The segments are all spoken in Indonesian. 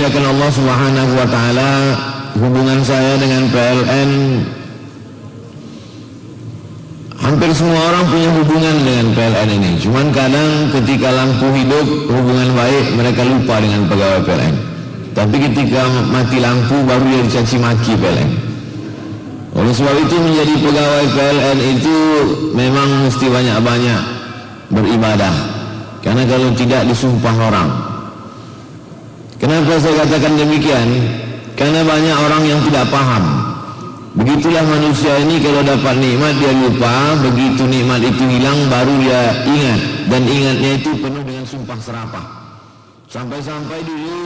dimuliakan Allah Subhanahu wa taala, hubungan saya dengan PLN, hampir semua orang punya hubungan dengan PLN ini. Cuman kadang ketika lampu hidup, hubungan baik, mereka lupa dengan pegawai PLN. Tapi ketika mati lampu, baru dia dicaci maki PLN. Oleh sebab itu menjadi pegawai PLN itu memang mesti banyak-banyak beribadah. Karena kalau tidak disumpah orang. Kenapa saya katakan demikian? Karena banyak orang yang tidak paham. Begitulah manusia ini, kalau dapat nikmat dia lupa, begitu nikmat itu hilang baru dia ingat, dan ingatnya itu penuh dengan sumpah serapah. Sampai-sampai dulu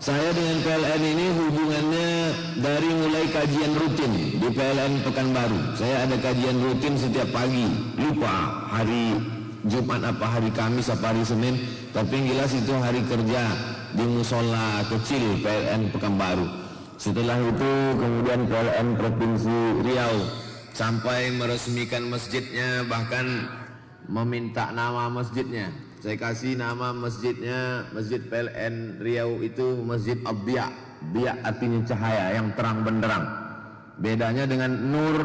saya dengan PLN ini hubungannya dari mulai kajian rutin di PLN Pekanbaru. Saya ada kajian rutin setiap pagi, lupa hari Jumat apa hari Kamis apa hari Senin, tapi yang jelas itu hari kerja di musola kecil PLN Pekanbaru. Setelah itu kemudian PLN Provinsi Riau sampai meresmikan masjidnya, bahkan meminta nama masjidnya. Saya kasih nama masjidnya, Masjid PLN Riau itu Masjid Ad-Diya. Diya artinya cahaya yang terang benderang. Bedanya dengan nur,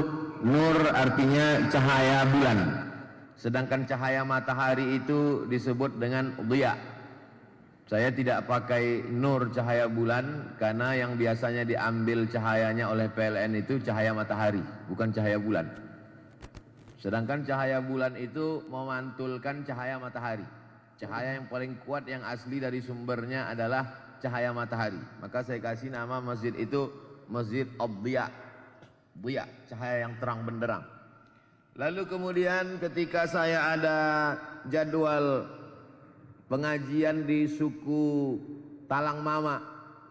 nur artinya cahaya bulan. Sedangkan cahaya matahari itu disebut dengan Diya. Saya tidak pakai nur cahaya bulan karena yang biasanya diambil cahayanya oleh PLN itu cahaya matahari, bukan cahaya bulan. Sedangkan cahaya bulan itu memantulkan cahaya matahari. Cahaya yang paling kuat yang asli dari sumbernya adalah cahaya matahari. Maka saya kasih nama masjid itu Masjid Ad-Diya. Diya, cahaya yang terang benderang. Lalu kemudian ketika saya ada jadwal pengajian di suku Talang Mama,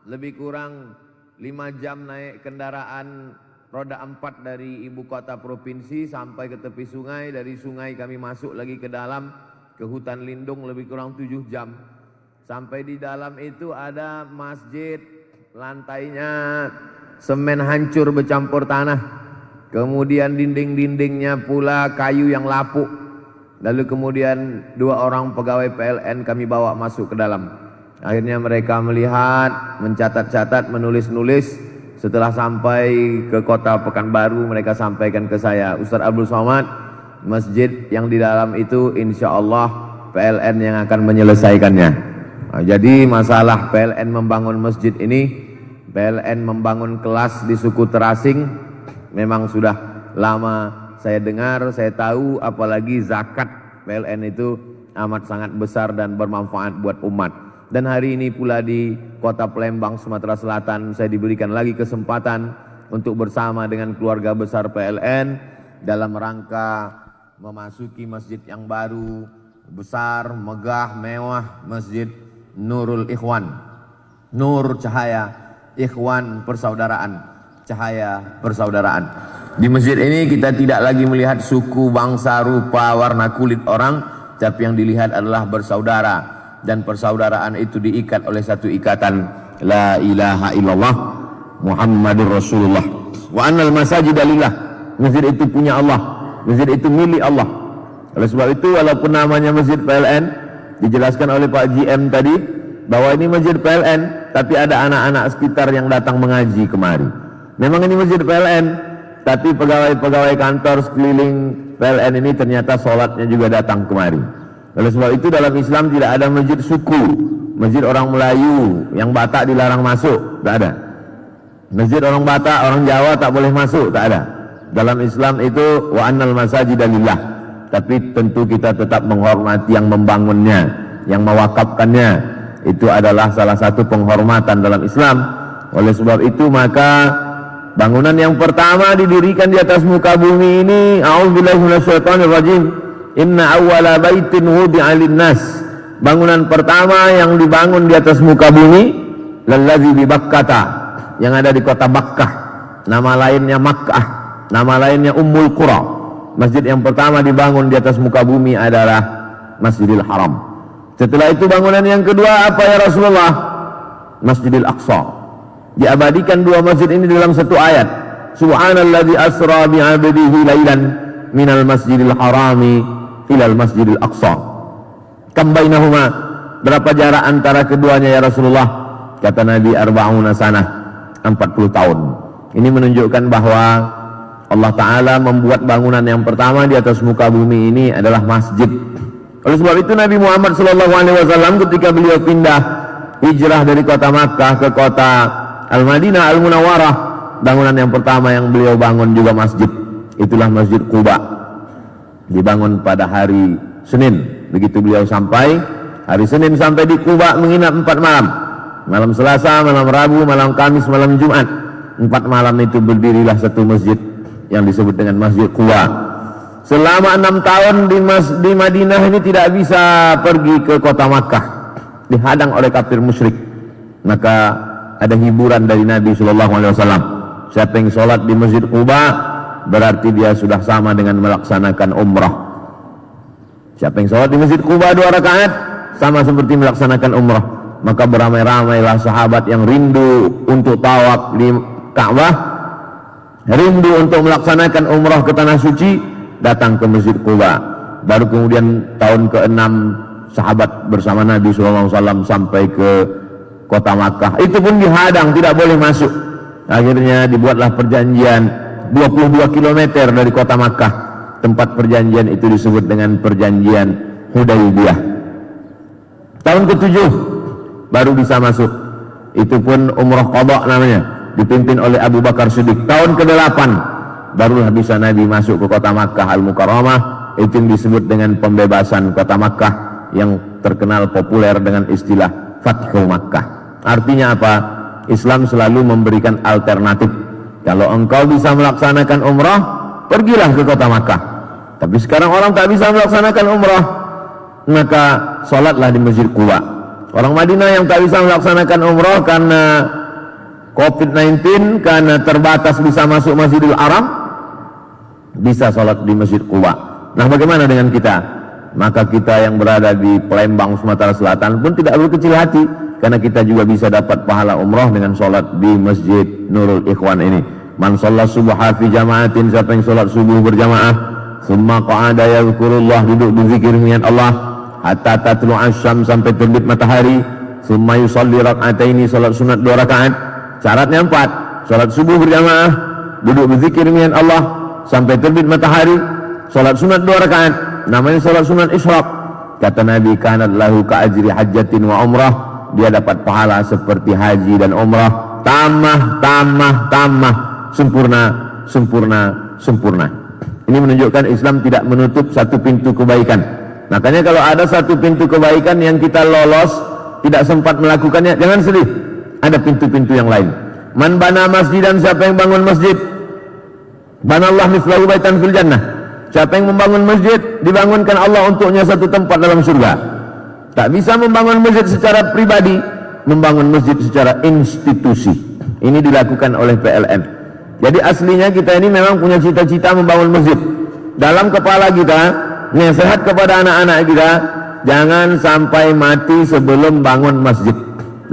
lebih kurang 5 jam naik kendaraan roda 4 dari ibu kota provinsi sampai ke tepi sungai. Dari sungai kami masuk lagi ke dalam, ke hutan lindung lebih kurang 7 jam. Sampai di dalam itu ada masjid, lantainya semen hancur bercampur tanah. Kemudian dinding-dindingnya pula kayu yang lapuk. Lalu kemudian 2 orang pegawai PLN kami bawa masuk ke dalam. Akhirnya mereka melihat, mencatat-catat, menulis-nulis. Setelah sampai ke kota Pekanbaru, mereka sampaikan ke saya, Ustaz Abdul Somad, masjid yang di dalam itu insya Allah PLN yang akan menyelesaikannya. Nah, jadi masalah PLN membangun masjid ini, PLN membangun kelas di suku terasing, memang sudah lama saya dengar, saya tahu, apalagi zakat PLN itu amat sangat besar dan bermanfaat buat umat. Dan hari ini pula di kota Palembang, Sumatera Selatan, saya diberikan lagi kesempatan untuk bersama dengan keluarga besar PLN dalam rangka memasuki masjid yang baru, besar, megah, mewah, Masjid Nurul Ikhwan. Nur cahaya, ikhwan persaudaraan, cahaya persaudaraan. Di masjid ini kita tidak lagi melihat suku, bangsa, rupa, warna kulit orang, tapi yang dilihat adalah bersaudara. Dan persaudaraan itu diikat oleh satu ikatan La ilaha illallah Muhammadur Rasulullah. Wa annal masajida lillah. Masjid itu punya Allah, masjid itu milik Allah. Oleh sebab itu walaupun namanya Masjid PLN, dijelaskan oleh Pak GM tadi bahwa ini Masjid PLN, tapi ada anak-anak sekitar yang datang mengaji kemari. Memang ini Masjid PLN, tapi pegawai-pegawai kantor sekeliling PLN ini ternyata sholatnya juga datang kemari. Oleh sebab itu dalam Islam tidak ada masjid suku, masjid orang Melayu yang Batak dilarang masuk, tak ada. Masjid orang Batak, orang Jawa tak boleh masuk, tak ada. Dalam Islam itu wa annal masajida lillah. Tapi tentu kita tetap menghormati yang membangunnya, yang mewakafkannya. Itu adalah salah satu penghormatan dalam Islam. Oleh sebab itu maka bangunan yang pertama didirikan di atas muka bumi ini, a'udzubillahi minasyaitonir rajim. Inna awwala baitin wudi'a lin-nas. Bangunan pertama yang dibangun di atas muka bumi, lallazi bi Bakkah, yang ada di kota Bakkah. Nama lainnya Makkah, nama lainnya Ummul Qura. Masjid yang pertama dibangun di atas muka bumi adalah Masjidil Haram. Setelah itu bangunan yang kedua apa ya Rasulullah? Masjidil Aqsa. Diabadikan 2 masjid ini dalam satu ayat. Subhanalladzi asra bi 'abdihi lailan minal masjidil harami ilal masjidil aqsa. Kam bainahuma, berapa jarak antara keduanya ya Rasulullah? Kata Nabi, arba'una sanah, 40 tahun. Ini menunjukkan bahwa Allah Ta'ala membuat bangunan yang pertama di atas muka bumi ini adalah masjid. Oleh sebab itu Nabi Muhammad SAW ketika beliau pindah hijrah dari kota Makkah ke kota Al-Madinah Al-Munawwarah, bangunan yang pertama yang beliau bangun juga masjid. Itulah Masjid Quba, dibangun pada hari Senin. Begitu beliau sampai hari Senin, sampai di Quba menginap 4 malam. Malam Selasa, malam Rabu, malam Kamis, malam Jumat. 4 malam itu berdirilah satu masjid yang disebut dengan Masjid Quba. Selama 6 tahun di Madinah ini tidak bisa pergi ke kota Makkah, dihadang oleh kafir musyrik. Maka ada hiburan dari Nabi SAW. Siapa yang sholat di Masjid Quba berarti dia sudah sama dengan melaksanakan umrah. Siapa yang sholat di Masjid Quba 2 rakaat sama seperti melaksanakan umrah. Maka beramai-ramailah sahabat yang rindu untuk tawaf di Ka'bah, rindu untuk melaksanakan umrah ke tanah suci, datang ke Masjid Quba. Baru kemudian tahun ke-6 sahabat bersama Nabi SAW sampai ke kota Makkah. Itu pun dihadang, tidak boleh masuk. Akhirnya dibuatlah perjanjian 22 km dari kota Makkah. Tempat perjanjian itu disebut dengan perjanjian Hudaybiyah. Tahun ke-7 baru bisa masuk. Itu pun umrah qadha namanya, dipimpin oleh Abu Bakar Siddiq. Tahun ke-8 barulah bisa Nabi masuk ke kota Makkah Al-Mukarramah. Itu yang disebut dengan pembebasan kota Makkah, yang terkenal populer dengan istilah Fathu Makkah. Artinya apa? Islam selalu memberikan alternatif. Kalau engkau bisa melaksanakan umrah, pergilah ke kota Makkah. Tapi sekarang orang tak bisa melaksanakan umrah, maka sholatlah di Masjid Quba. Orang Madinah yang tak bisa melaksanakan umrah karena COVID-19, karena terbatas bisa masuk Masjidil Haram, bisa sholat di Masjid Quba. Nah, bagaimana dengan kita? Maka kita yang berada di Palembang, Sumatera Selatan pun tidak berkecil hati, karena kita juga bisa dapat pahala umrah dengan sholat di Masjid Nurul Ikhwan ini. Man sholat subha fi jama'atin, siapa yang sholat subuh berjamaah, summa qa'ada yadhkurullah, duduk berzikir mengingat Allah, hatta tatlu asyam, sampai terbit matahari, summa yusalli rak'ataini, sholat sunat 2 rakaat. Syaratnya 4, sholat subuh berjamaah, duduk berzikir mengingat Allah sampai terbit matahari, sholat sunat 2 rakaat, namanya sholat sunat isyraq. Kata Nabi, kanat lahu ka'ajri hajjatin wa umrah, dia dapat pahala seperti haji dan umrah, tamah, sempurna. Ini menunjukkan Islam tidak menutup satu pintu kebaikan. Makanya kalau ada satu pintu kebaikan yang kita lolos, tidak sempat melakukannya, jangan sedih, ada pintu-pintu yang lain. Man bana masjidan, siapa yang bangun masjid, banallah mislahu baitan fil jannah. Siapa yang membangun masjid, dibangunkan Allah untuknya satu tempat dalam surga. Tak bisa membangun masjid secara pribadi, membangun masjid secara institusi. Ini dilakukan oleh PLN. Jadi aslinya kita ini memang punya cita-cita membangun masjid. Dalam kepala kita, nasihat kepada anak-anak kita, jangan sampai mati sebelum bangun masjid.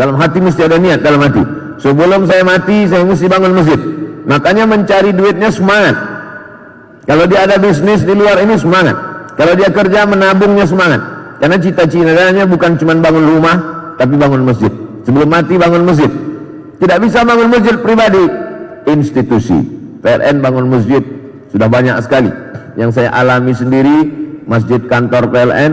Dalam hati mesti ada niat, dalam hati, sebelum saya mati saya mesti bangun masjid. Makanya mencari duitnya semangat. Kalau dia ada bisnis di luar ini, semangat. Kalau dia kerja, menabungnya semangat. Karena cita-citanya bukan cuma bangun rumah, tapi bangun masjid. Sebelum mati bangun masjid. Tidak bisa bangun masjid pribadi, institusi. PLN bangun masjid sudah banyak sekali. Yang saya alami sendiri, masjid kantor PLN,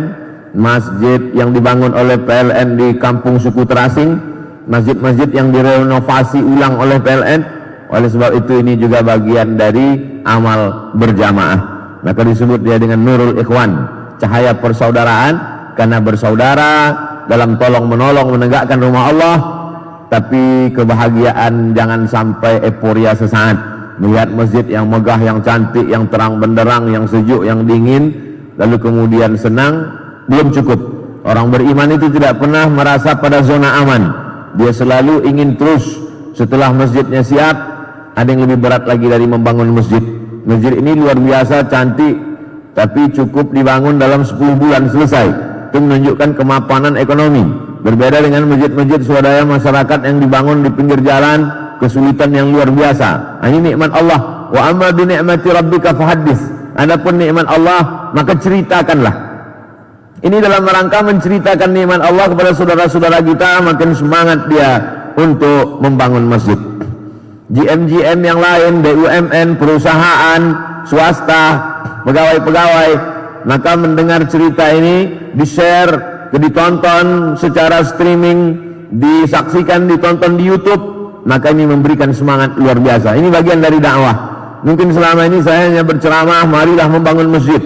masjid yang dibangun oleh PLN di kampung suku terasing, masjid-masjid yang direnovasi ulang oleh PLN. Oleh sebab itu ini juga bagian dari amal berjamaah. Maka disebut dia dengan Nurul Ikhwan, cahaya persaudaraan, karena bersaudara dalam tolong menolong menegakkan rumah Allah. Tapi kebahagiaan jangan sampai euforia sesaat melihat masjid yang megah, yang cantik, yang terang benderang, yang sejuk, yang dingin, lalu kemudian senang, belum cukup. Orang beriman itu tidak pernah merasa pada zona aman. Dia selalu ingin terus. Setelah masjidnya siap, ada yang lebih berat lagi dari membangun masjid. Masjid ini luar biasa cantik, tapi cukup dibangun dalam 10 bulan selesai. Itu menunjukkan kemapanan ekonomi. Berbeda dengan masjid-masjid swadaya masyarakat yang dibangun di pinggir jalan, kesulitan yang luar biasa. Ini nikmat Allah. Wa amma bi ni'mati rabbika fahaddits. Adapun nikmat Allah, maka ceritakanlah. Ini dalam rangka menceritakan nikmat Allah kepada saudara-saudara kita, makin semangat dia untuk membangun masjid. GM-GM yang lain, BUMN, perusahaan, swasta, pegawai-pegawai, maka mendengar cerita ini, di-share, ditonton secara streaming, disaksikan, ditonton di YouTube, maka ini memberikan semangat luar biasa. Ini bagian dari dakwah. Mungkin selama ini saya hanya berceramah, marilah membangun masjid,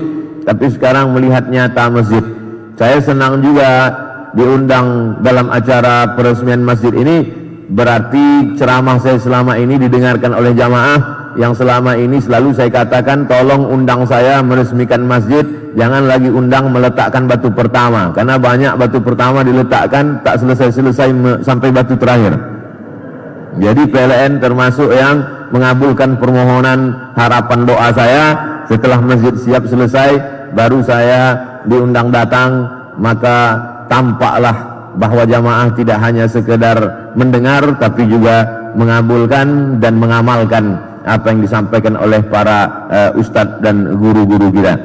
tapi sekarang melihat nyata masjid. Saya senang juga diundang dalam acara peresmian masjid ini. Berarti ceramah saya selama ini didengarkan oleh jamaah yang selama ini selalu saya katakan, tolong undang saya meresmikan masjid, jangan lagi undang meletakkan batu pertama, karena banyak batu pertama diletakkan tak selesai-selesai sampai batu terakhir. Jadi PLN termasuk yang mengabulkan permohonan harapan doa saya. Setelah masjid siap selesai, baru saya diundang datang, maka tampaklah bahwa jamaah tidak hanya sekedar mendengar, tapi juga mengabulkan dan mengamalkan apa yang disampaikan oleh para ustadz dan guru-guru kita.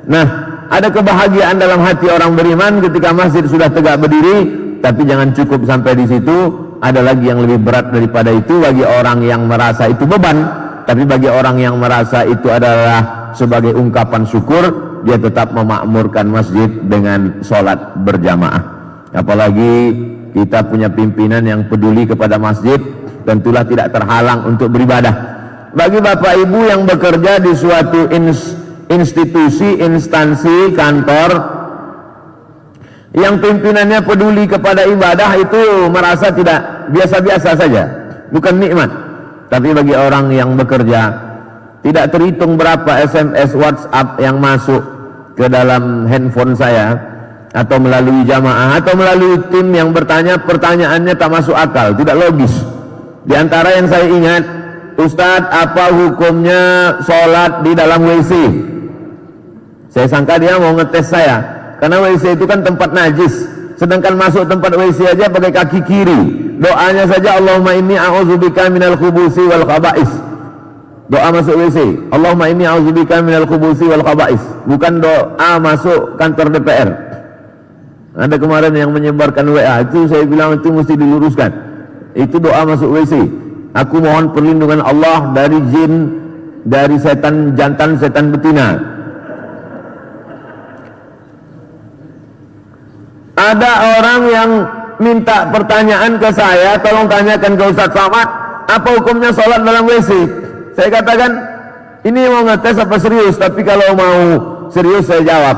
Nah, ada kebahagiaan dalam hati orang beriman ketika masjid sudah tegak berdiri, tapi jangan cukup sampai di situ. Ada lagi yang lebih berat daripada itu bagi orang yang merasa itu beban, tapi bagi orang yang merasa itu adalah sebagai ungkapan syukur, dia tetap memakmurkan masjid dengan sholat berjamaah. Apalagi kita punya pimpinan yang peduli kepada masjid, tentulah tidak terhalang untuk beribadah. Bagi bapak ibu yang bekerja di suatu institusi, instansi, kantor yang pimpinannya peduli kepada ibadah, itu merasa tidak biasa-biasa saja, bukan nikmat. Tapi bagi orang yang bekerja, tidak terhitung berapa SMS, WhatsApp yang masuk ke dalam handphone saya, atau melalui jamaah, atau melalui tim yang bertanya, pertanyaannya tak masuk akal, tidak logis. Di antara yang saya ingat, Ustadz, apa hukumnya sholat di dalam WC? Saya sangka dia mau ngetes saya, karena WC itu kan tempat najis, sedangkan masuk tempat WC aja pakai kaki kiri. Doanya saja, Allahumma inni a'udzubika minal khubusi wal khaba'is. Doa masuk WC, Allahumma inni a'udzubika minal khubusi wal khaba'is, bukan doa masuk kantor DPR. Ada kemarin yang menyebarkan WA, itu saya bilang itu mesti diluruskan. Itu doa masuk WC. Aku mohon perlindungan Allah dari jin, dari setan jantan, setan betina. Ada orang yang minta pertanyaan ke saya, tolong tanyakan ke Ustaz Samad, apa hukumnya sholat dalam WC? Saya katakan, ini mau ngetes apa serius? Tapi kalau mau serius saya jawab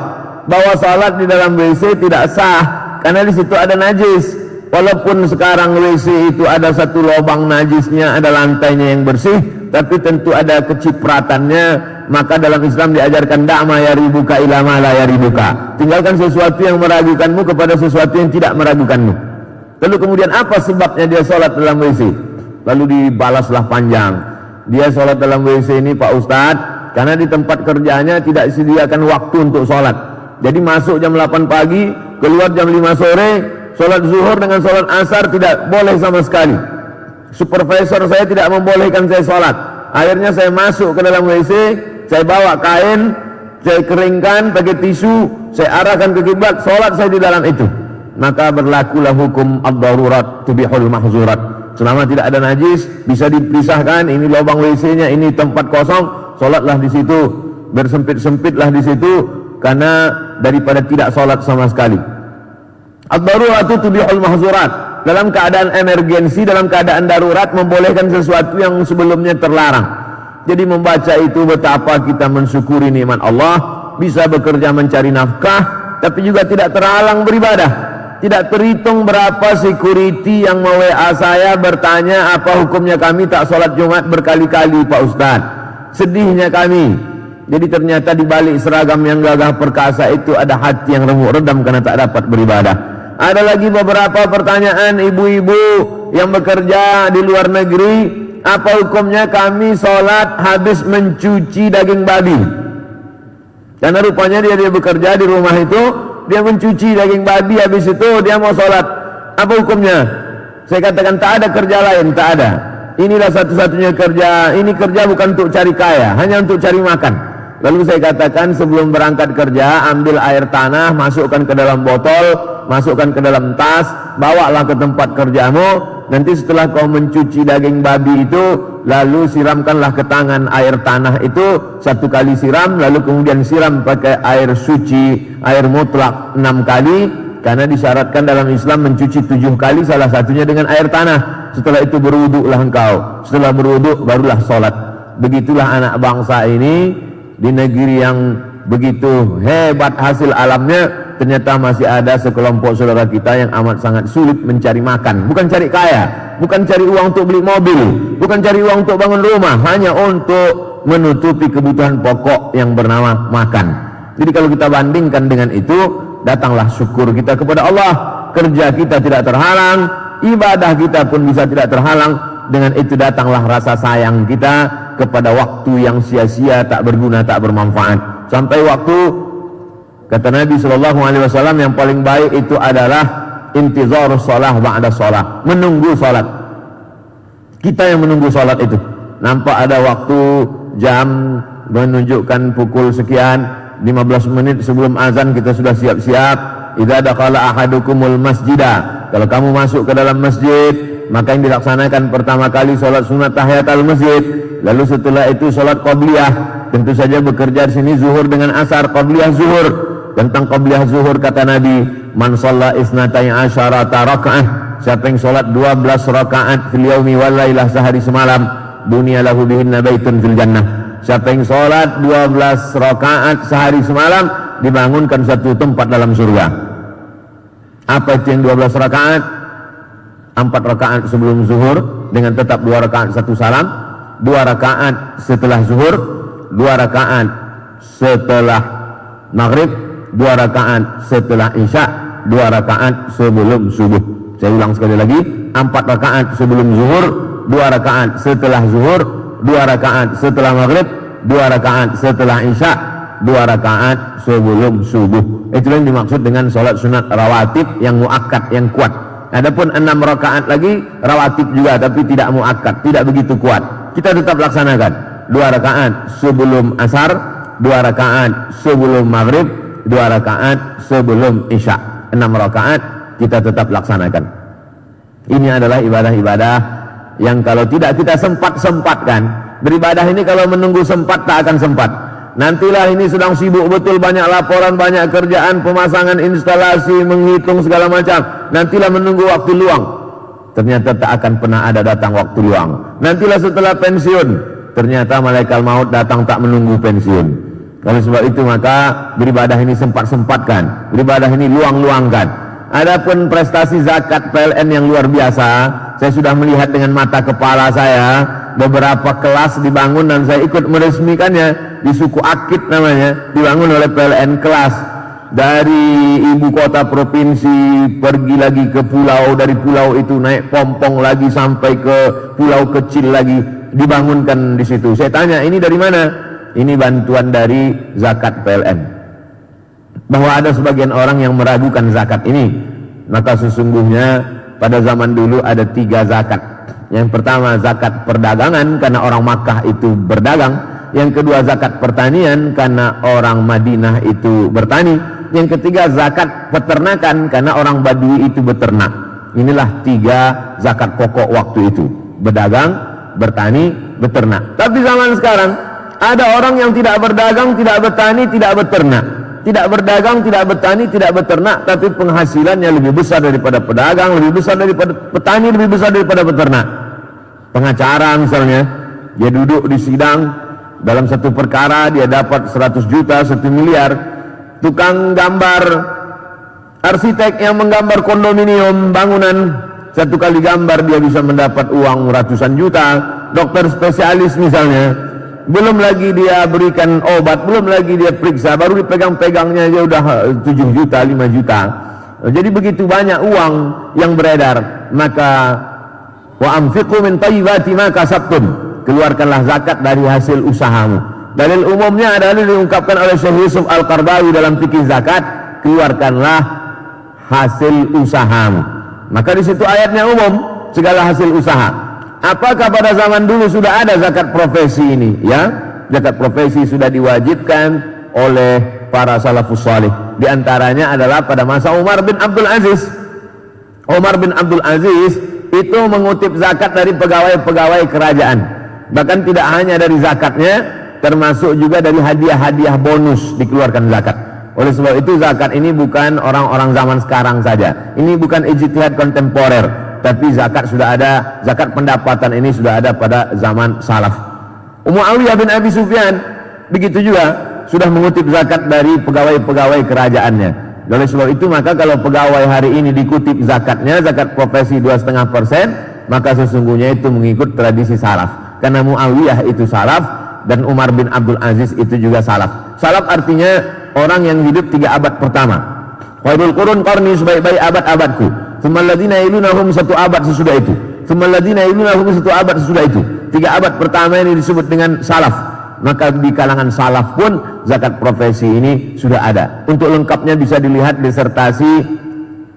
bahwa salat di dalam WC tidak sah, karena di situ ada najis. Walaupun sekarang WC itu ada satu lubang najisnya, ada lantainya yang bersih, tapi tentu ada kecipratannya. Maka dalam Islam diajarkan da'ma yaribuka ila ma la yaribuka. Tinggalkan sesuatu yang meragukanmu kepada sesuatu yang tidak meragukanmu. Lalu kemudian apa sebabnya dia salat dalam WC? Lalu dibalaslah panjang. Dia salat dalam WC ini, Pak Ustadz, karena di tempat kerjanya tidak disediakan waktu untuk salat. Jadi masuk jam 8 pagi, keluar jam 5 sore, sholat zuhur dengan sholat asar tidak boleh sama sekali. Supervisor saya tidak membolehkan saya sholat. Akhirnya saya masuk ke dalam WC, saya bawa kain, saya keringkan pakai tisu, saya arahkan ke kiblat, sholat saya di dalam itu. Maka berlakulah hukum ad-darurat tubihul mahzurat. Selama tidak ada najis, bisa dipisahkan, ini lubang WC-nya, ini tempat kosong, sholatlah di situ, bersempit-sempitlah di situ, karena daripada tidak sholat sama sekali. Ad-daruratu tubihul mahzurat. Dalam keadaan emergensi, dalam keadaan darurat, membolehkan sesuatu yang sebelumnya terlarang. Jadi membaca itu betapa kita mensyukuri nikmat Allah, bisa bekerja mencari nafkah, tapi juga tidak terhalang beribadah. Tidak terhitung berapa security yang me-WA saya bertanya apa hukumnya kami tak sholat Jumat berkali-kali, Pak Ustadz. Sedihnya kami. Jadi ternyata di balik seragam yang gagah perkasa itu ada hati yang remuk redam karena tak dapat beribadah. Ada lagi beberapa pertanyaan ibu-ibu yang bekerja di luar negeri, apa hukumnya kami sholat habis mencuci daging babi? Karena rupanya dia bekerja di rumah itu, dia mencuci daging babi, habis itu dia mau sholat. Apa hukumnya? Saya katakan tak ada kerja lain, tak ada. Inilah satu-satunya kerja. Ini kerja bukan untuk cari kaya, hanya untuk cari makan. Lalu saya katakan sebelum berangkat kerja, ambil air tanah, masukkan ke dalam botol, masukkan ke dalam tas, bawalah ke tempat kerjamu. Nanti setelah kau mencuci daging babi itu, lalu siramkanlah ke tangan air tanah itu 1 kali siram, lalu kemudian siram pakai air suci, air mutlak 6 kali, karena disyaratkan dalam Islam mencuci 7 kali, salah satunya dengan air tanah. Setelah itu berwuduklah engkau, setelah berwuduk barulah sholat. Begitulah anak bangsa ini. Di negeri yang begitu hebat hasil alamnya, ternyata masih ada sekelompok saudara kita yang amat sangat sulit mencari makan. Bukan cari kaya, bukan cari uang untuk beli mobil, bukan cari uang untuk bangun rumah, hanya untuk menutupi kebutuhan pokok yang bernama makan. Jadi kalau kita bandingkan dengan itu, datanglah syukur kita kepada Allah. Kerja kita tidak terhalang, ibadah kita pun bisa tidak terhalang. Dengan itu datanglah rasa sayang kita kepada waktu yang sia-sia, tak berguna, tak bermanfaat. Sampai waktu, kata Nabi SAW, yang paling baik itu adalah intizarus shalah ba'da shalah, menunggu salat. Kita yang menunggu salat itu, nampak ada waktu jam menunjukkan pukul sekian, 15 menit sebelum azan kita sudah siap-siap. Idza dakhala ahadukumul masjidah, kalau kamu masuk ke dalam masjid, maka yang dilaksanakan pertama kali sholat sunat tahiyatul masjid, lalu setelah itu sholat qabliyah. Tentu saja bekerja di sini zuhur dengan asar, qabliyah zuhur. Tentang qabliyah zuhur kata Nabi, man shalla isnatai asyarata rakaah, siapa yang sholat 12 rakaat fil yaumi wal lailah, sehari semalam, bunya lahu bihinna baitun fil jannah. Siapa yang sholat 12 rakaat sehari semalam, dibangunkan satu tempat dalam surga. Apa itu yang 12 rakaat? 4 rakaat sebelum zuhur dengan tetap 2 rakaat 1 salam, 2 rakaat setelah zuhur, 2 rakaat setelah maghrib, 2 rakaat setelah isya, 2 rakaat sebelum subuh. Saya ulang sekali lagi, 4 rakaat sebelum zuhur, 2 rakaat setelah zuhur, 2 rakaat setelah maghrib, 2 rakaat setelah isya, 2 rakaat sebelum subuh. Itulah yang dimaksud dengan sholat sunat rawatib yang muakkad, yang kuat. Adapun 6 rakaat lagi rawatib juga, tapi tidak muakkad, tidak begitu kuat. Kita tetap laksanakan 2 rakaat sebelum asar, 2 rakaat sebelum maghrib, 2 rakaat sebelum isya. 6 rakaat kita tetap laksanakan. Ini adalah ibadah-ibadah yang kalau tidak kita sempat-sempatkan. Beribadah ini kalau menunggu sempat tak akan sempat. Nantilah ini sedang sibuk betul, banyak laporan, banyak kerjaan, pemasangan instalasi, menghitung segala macam. Nantilah menunggu waktu luang, ternyata tak akan pernah ada datang waktu luang. Nantilah setelah pensiun, ternyata malaikat maut datang tak menunggu pensiun. Oleh sebab itu maka beribadah ini sempat-sempatkan, beribadah ini luang-luangkan. Adapun prestasi zakat PLN yang luar biasa, saya sudah melihat dengan mata kepala saya. Beberapa kelas dibangun dan saya ikut meresmikannya di suku Akit namanya, dibangun oleh PLN. Kelas dari ibu kota provinsi pergi lagi ke pulau, dari pulau itu naik pompong lagi sampai ke pulau kecil lagi, dibangunkan di situ. Saya tanya, ini dari mana? Ini bantuan dari zakat PLN. Bahwa ada sebagian orang yang meragukan zakat ini, maka sesungguhnya pada zaman dulu ada 3 zakat. Yang pertama zakat perdagangan, karena orang Makkah itu berdagang. Yang kedua zakat pertanian, karena orang Madinah itu bertani. Yang ketiga zakat peternakan, karena orang Badui itu beternak. Inilah 3 zakat pokok waktu itu: berdagang, bertani, beternak. Tapi zaman sekarang ada orang yang tidak berdagang, tidak bertani, tidak beternak. Tidak berdagang, tidak bertani, tidak beternak, tapi penghasilannya lebih besar daripada pedagang, lebih besar daripada petani, lebih besar daripada peternak. Pengacara misalnya, dia duduk di sidang, dalam satu perkara dia dapat 100 juta, 1 miliar. Tukang gambar, arsitek yang menggambar kondominium, bangunan, 1 kali gambar dia bisa mendapat uang ratusan juta. Dokter spesialis misalnya, belum lagi dia berikan obat, belum lagi dia periksa, baru dipegang-pegangnya aja udah 7 juta, 5 juta. Jadi begitu banyak uang yang beredar. Maka wa anfiqu min thayyibati ma kasabtum, keluarkanlah zakat dari hasil usahamu. Dalil umumnya adalah diungkapkan oleh Syekh Yusuf Al-Qardawi dalam fikih zakat, keluarkanlah hasil usahamu. Maka di situ ayatnya umum, segala hasil usaha. Apakah pada zaman dulu sudah ada zakat profesi ini? Ya, zakat profesi sudah diwajibkan oleh para salafus salih. Di antaranya adalah pada masa Umar bin Abdul Aziz. Umar bin Abdul Aziz itu mengutip zakat dari pegawai-pegawai kerajaan. Bahkan tidak hanya dari zakatnya, termasuk juga dari hadiah-hadiah bonus dikeluarkan zakat. Oleh sebab itu zakat ini bukan orang-orang zaman sekarang saja. Ini bukan ijtihad kontemporer, tapi zakat sudah ada, zakat pendapatan ini sudah ada pada zaman salaf. Muawiyah bin Abi Sufyan begitu juga sudah mengutip zakat dari pegawai-pegawai kerajaannya. Oleh sebab itu maka kalau pegawai hari ini dikutip zakatnya, zakat profesi 2,5%, maka sesungguhnya itu mengikut tradisi salaf. Karena Muawiyah itu salaf dan Umar bin Abdul Aziz itu juga salaf. Salaf artinya orang yang hidup 3 abad pertama. Khairul qurun qarni, sebaik-baik abad-abadku. Tsummal ladzina yalunahum, 1 abad sesudah itu. Tsummal ladzina yalunahum, 1 abad sesudah itu. 3 abad pertama ini disebut dengan salaf. Maka di kalangan salaf pun zakat profesi ini sudah ada. Untuk lengkapnya bisa dilihat disertasi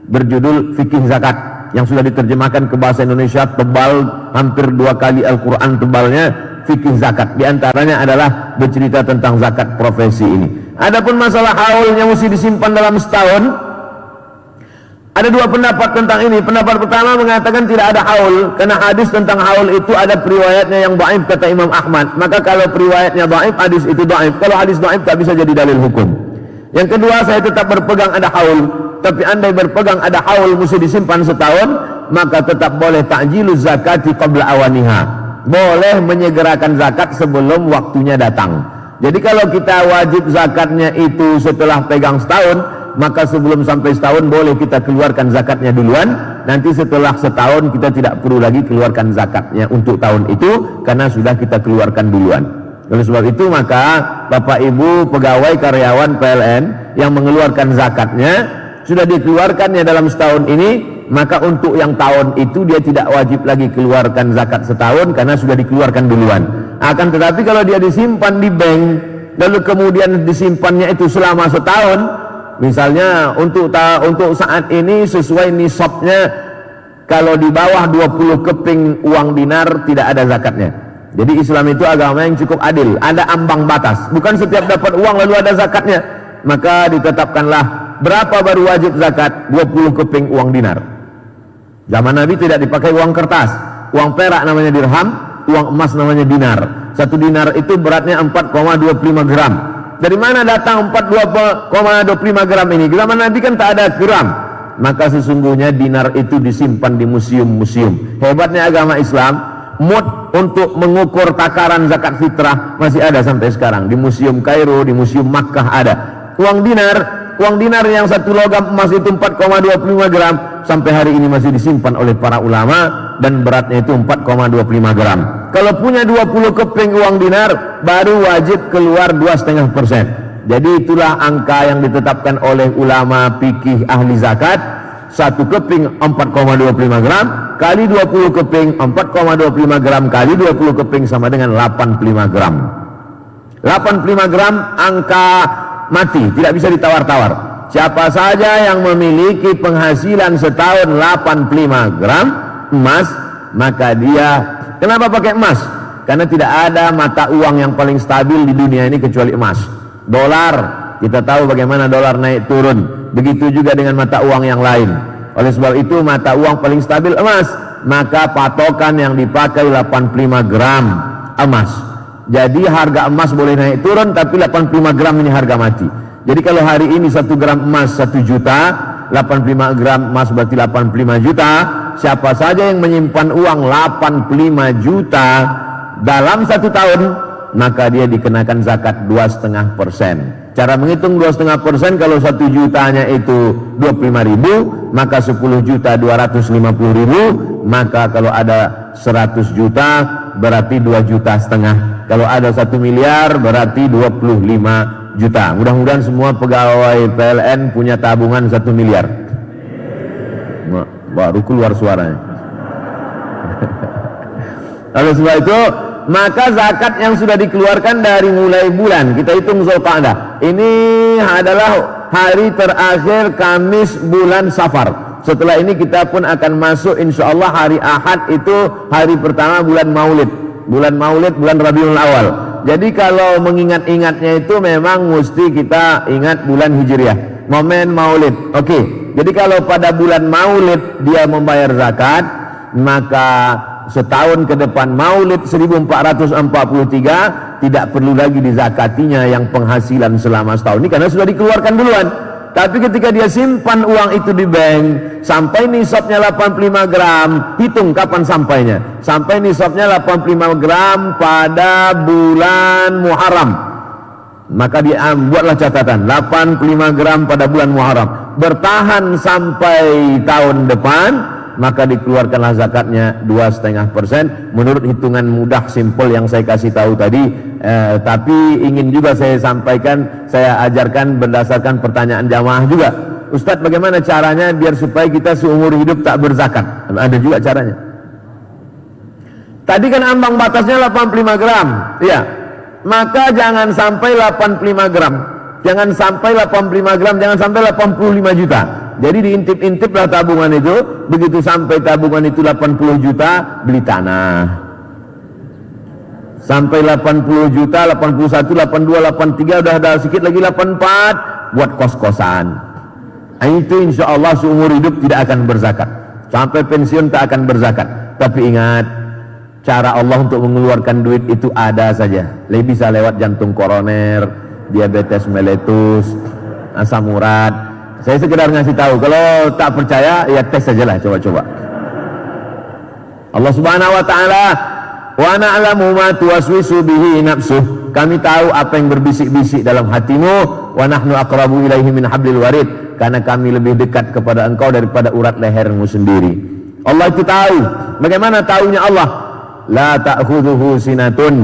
berjudul Fikih Zakat yang sudah diterjemahkan ke bahasa Indonesia, tebal hampir 2 kali Al-Quran tebalnya. Fikih zakat di antaranya adalah bercerita tentang zakat profesi ini. Adapun masalah haul yang mesti disimpan dalam setahun, ada 2 pendapat tentang ini. Pendapat pertama mengatakan tidak ada haul, karena hadis tentang haul itu ada periwayatnya yang dhaif kata Imam Ahmad. Maka kalau periwayatnya dhaif, hadis itu dhaif. Kalau hadis dhaif tak bisa jadi dalil hukum. Yang kedua, saya tetap berpegang ada haul. Tapi andai berpegang ada haul mesti disimpan setahun, maka tetap boleh ta'jiluz zakati qabla awaniha. Boleh menyegerakan zakat sebelum waktunya datang. Jadi kalau kita wajib zakatnya itu setelah pegang setahun, maka sebelum sampai setahun boleh kita keluarkan zakatnya duluan. Nanti setelah setahun kita tidak perlu lagi keluarkan zakatnya untuk tahun itu, karena sudah kita keluarkan duluan. Oleh sebab itu maka Bapak Ibu pegawai karyawan PLN yang mengeluarkan zakatnya sudah dikeluarkannya dalam setahun ini, maka untuk yang tahun itu dia tidak wajib lagi keluarkan zakat setahun karena sudah dikeluarkan duluan. Akan tetapi kalau dia disimpan di bank, lalu kemudian disimpannya itu selama setahun, misalnya untuk saat ini sesuai nisabnya, kalau di bawah 20 keping uang dinar tidak ada zakatnya. Jadi Islam itu agama yang cukup adil, ada ambang batas. Bukan setiap dapat uang lalu ada zakatnya. Maka ditetapkanlah berapa baru wajib zakat, 20 keping uang dinar. Zaman Nabi tidak dipakai uang kertas, uang perak namanya dirham, uang emas namanya dinar. 1 dinar itu beratnya 4,25 gram. Dari mana datang 4,25 gram ini? Zaman Nabi kan tak ada gram. Maka sesungguhnya dinar itu disimpan di museum-museum. Hebatnya agama Islam, mud untuk mengukur takaran zakat fitrah masih ada sampai sekarang. Di Museum Kairo, di Museum Makkah ada. Uang dinar yang 1 logam emas itu 4,25 gram sampai hari ini masih disimpan oleh para ulama dan beratnya itu 4,25 gram. Kalau punya 20 keping uang dinar baru wajib keluar 2,5%. Jadi itulah angka yang ditetapkan oleh ulama fikih ahli zakat. 1 keping 4,25 gram kali 20 keping 4,25 gram kali 20 keping sama dengan 85 gram. 85 gram angka mati, tidak bisa ditawar-tawar. Siapa saja yang memiliki penghasilan setahun 85 gram emas, maka dia, kenapa pakai emas? Karena tidak ada mata uang yang paling stabil di dunia ini kecuali emas. Dolar, kita tahu bagaimana dolar naik turun. Begitu juga dengan mata uang yang lain. Oleh sebab itu mata uang paling stabil emas. Maka patokan yang dipakai 85 gram emas. Jadi harga emas boleh naik turun, tapi 85 gram ini harga mati. Jadi kalau hari ini 1 gram emas 1 juta, 85 gram emas berarti 85 juta. Siapa saja yang menyimpan uang 85 juta dalam 1 tahun, maka dia dikenakan zakat 2,5%. Cara menghitung 2,5%, kalau 1 jutanya itu 25.000, maka 10 juta 250.000, maka kalau ada 100 juta berarti 2,5 juta. Kalau ada 1 miliar berarti 25 juta. Mudah-mudahan semua pegawai PLN punya tabungan 1 miliar. Baru keluar suaranya. Oleh sebab itu, maka zakat yang sudah dikeluarkan dari mulai bulan, kita hitung Zulqa'dah. Ini adalah hari terakhir Kamis bulan Safar. Setelah ini kita pun akan masuk insyaallah hari Ahad, itu hari pertama bulan Maulid. Bulan Maulid, bulan Rabiul Awal. Jadi kalau mengingat-ingatnya itu memang mesti kita ingat bulan Hijriah, momen Maulid. Oke. Jadi kalau pada bulan Maulid dia membayar zakat, maka setahun ke depan Maulid 1443 tidak perlu lagi dizakatinya yang penghasilan selama setahun ini karena sudah dikeluarkan duluan. Tapi ketika dia simpan uang itu di bank sampai nisabnya 85 gram, hitung kapan sampainya. Sampai nisabnya 85 gram pada bulan Muharram. Maka dia buatlah catatan 85 gram pada bulan Muharram. Bertahan sampai tahun depan, maka dikeluarkanlah zakatnya 2,5% menurut hitungan mudah simpel yang saya kasih tahu tadi. Tapi ingin juga saya sampaikan, saya ajarkan berdasarkan pertanyaan jamaah juga. Ustadz, bagaimana caranya biar supaya kita seumur hidup tak berzakat? Ada juga caranya. Tadi kan ambang batasnya 85 gram, ya. Maka jangan sampai 85 gram, jangan sampai 85 gram, jangan sampai 85 juta. Jadi diintip-intip lah tabungan itu. Begitu sampai tabungan itu 80 juta, beli tanah. Sampai 80 juta, 81, 82, 83, udah ada sedikit lagi 84, buat kos-kosan. Itu insya Allah seumur hidup tidak akan berzakat. Sampai pensiun tak akan berzakat. Tapi ingat, cara Allah untuk mengeluarkan duit itu ada saja. Bisa lewat jantung koroner, diabetes meletus, asam urat. Saya sekedar ngasih tahu. Kalau tak percaya, ya tes sajalah, coba-coba. Allah Subhanahu wa taala, wa na'lamu ma tuwaswisu bihi nafsuh. Kami tahu apa yang berbisik-bisik dalam hatimu. Wa nahnu aqrabu ilaihi min hablil warid. Karena kami lebih dekat kepada engkau daripada urat lehermu sendiri. Allah itu tahu. Bagaimana tahunya Allah? La ta'khudhuhu sinatun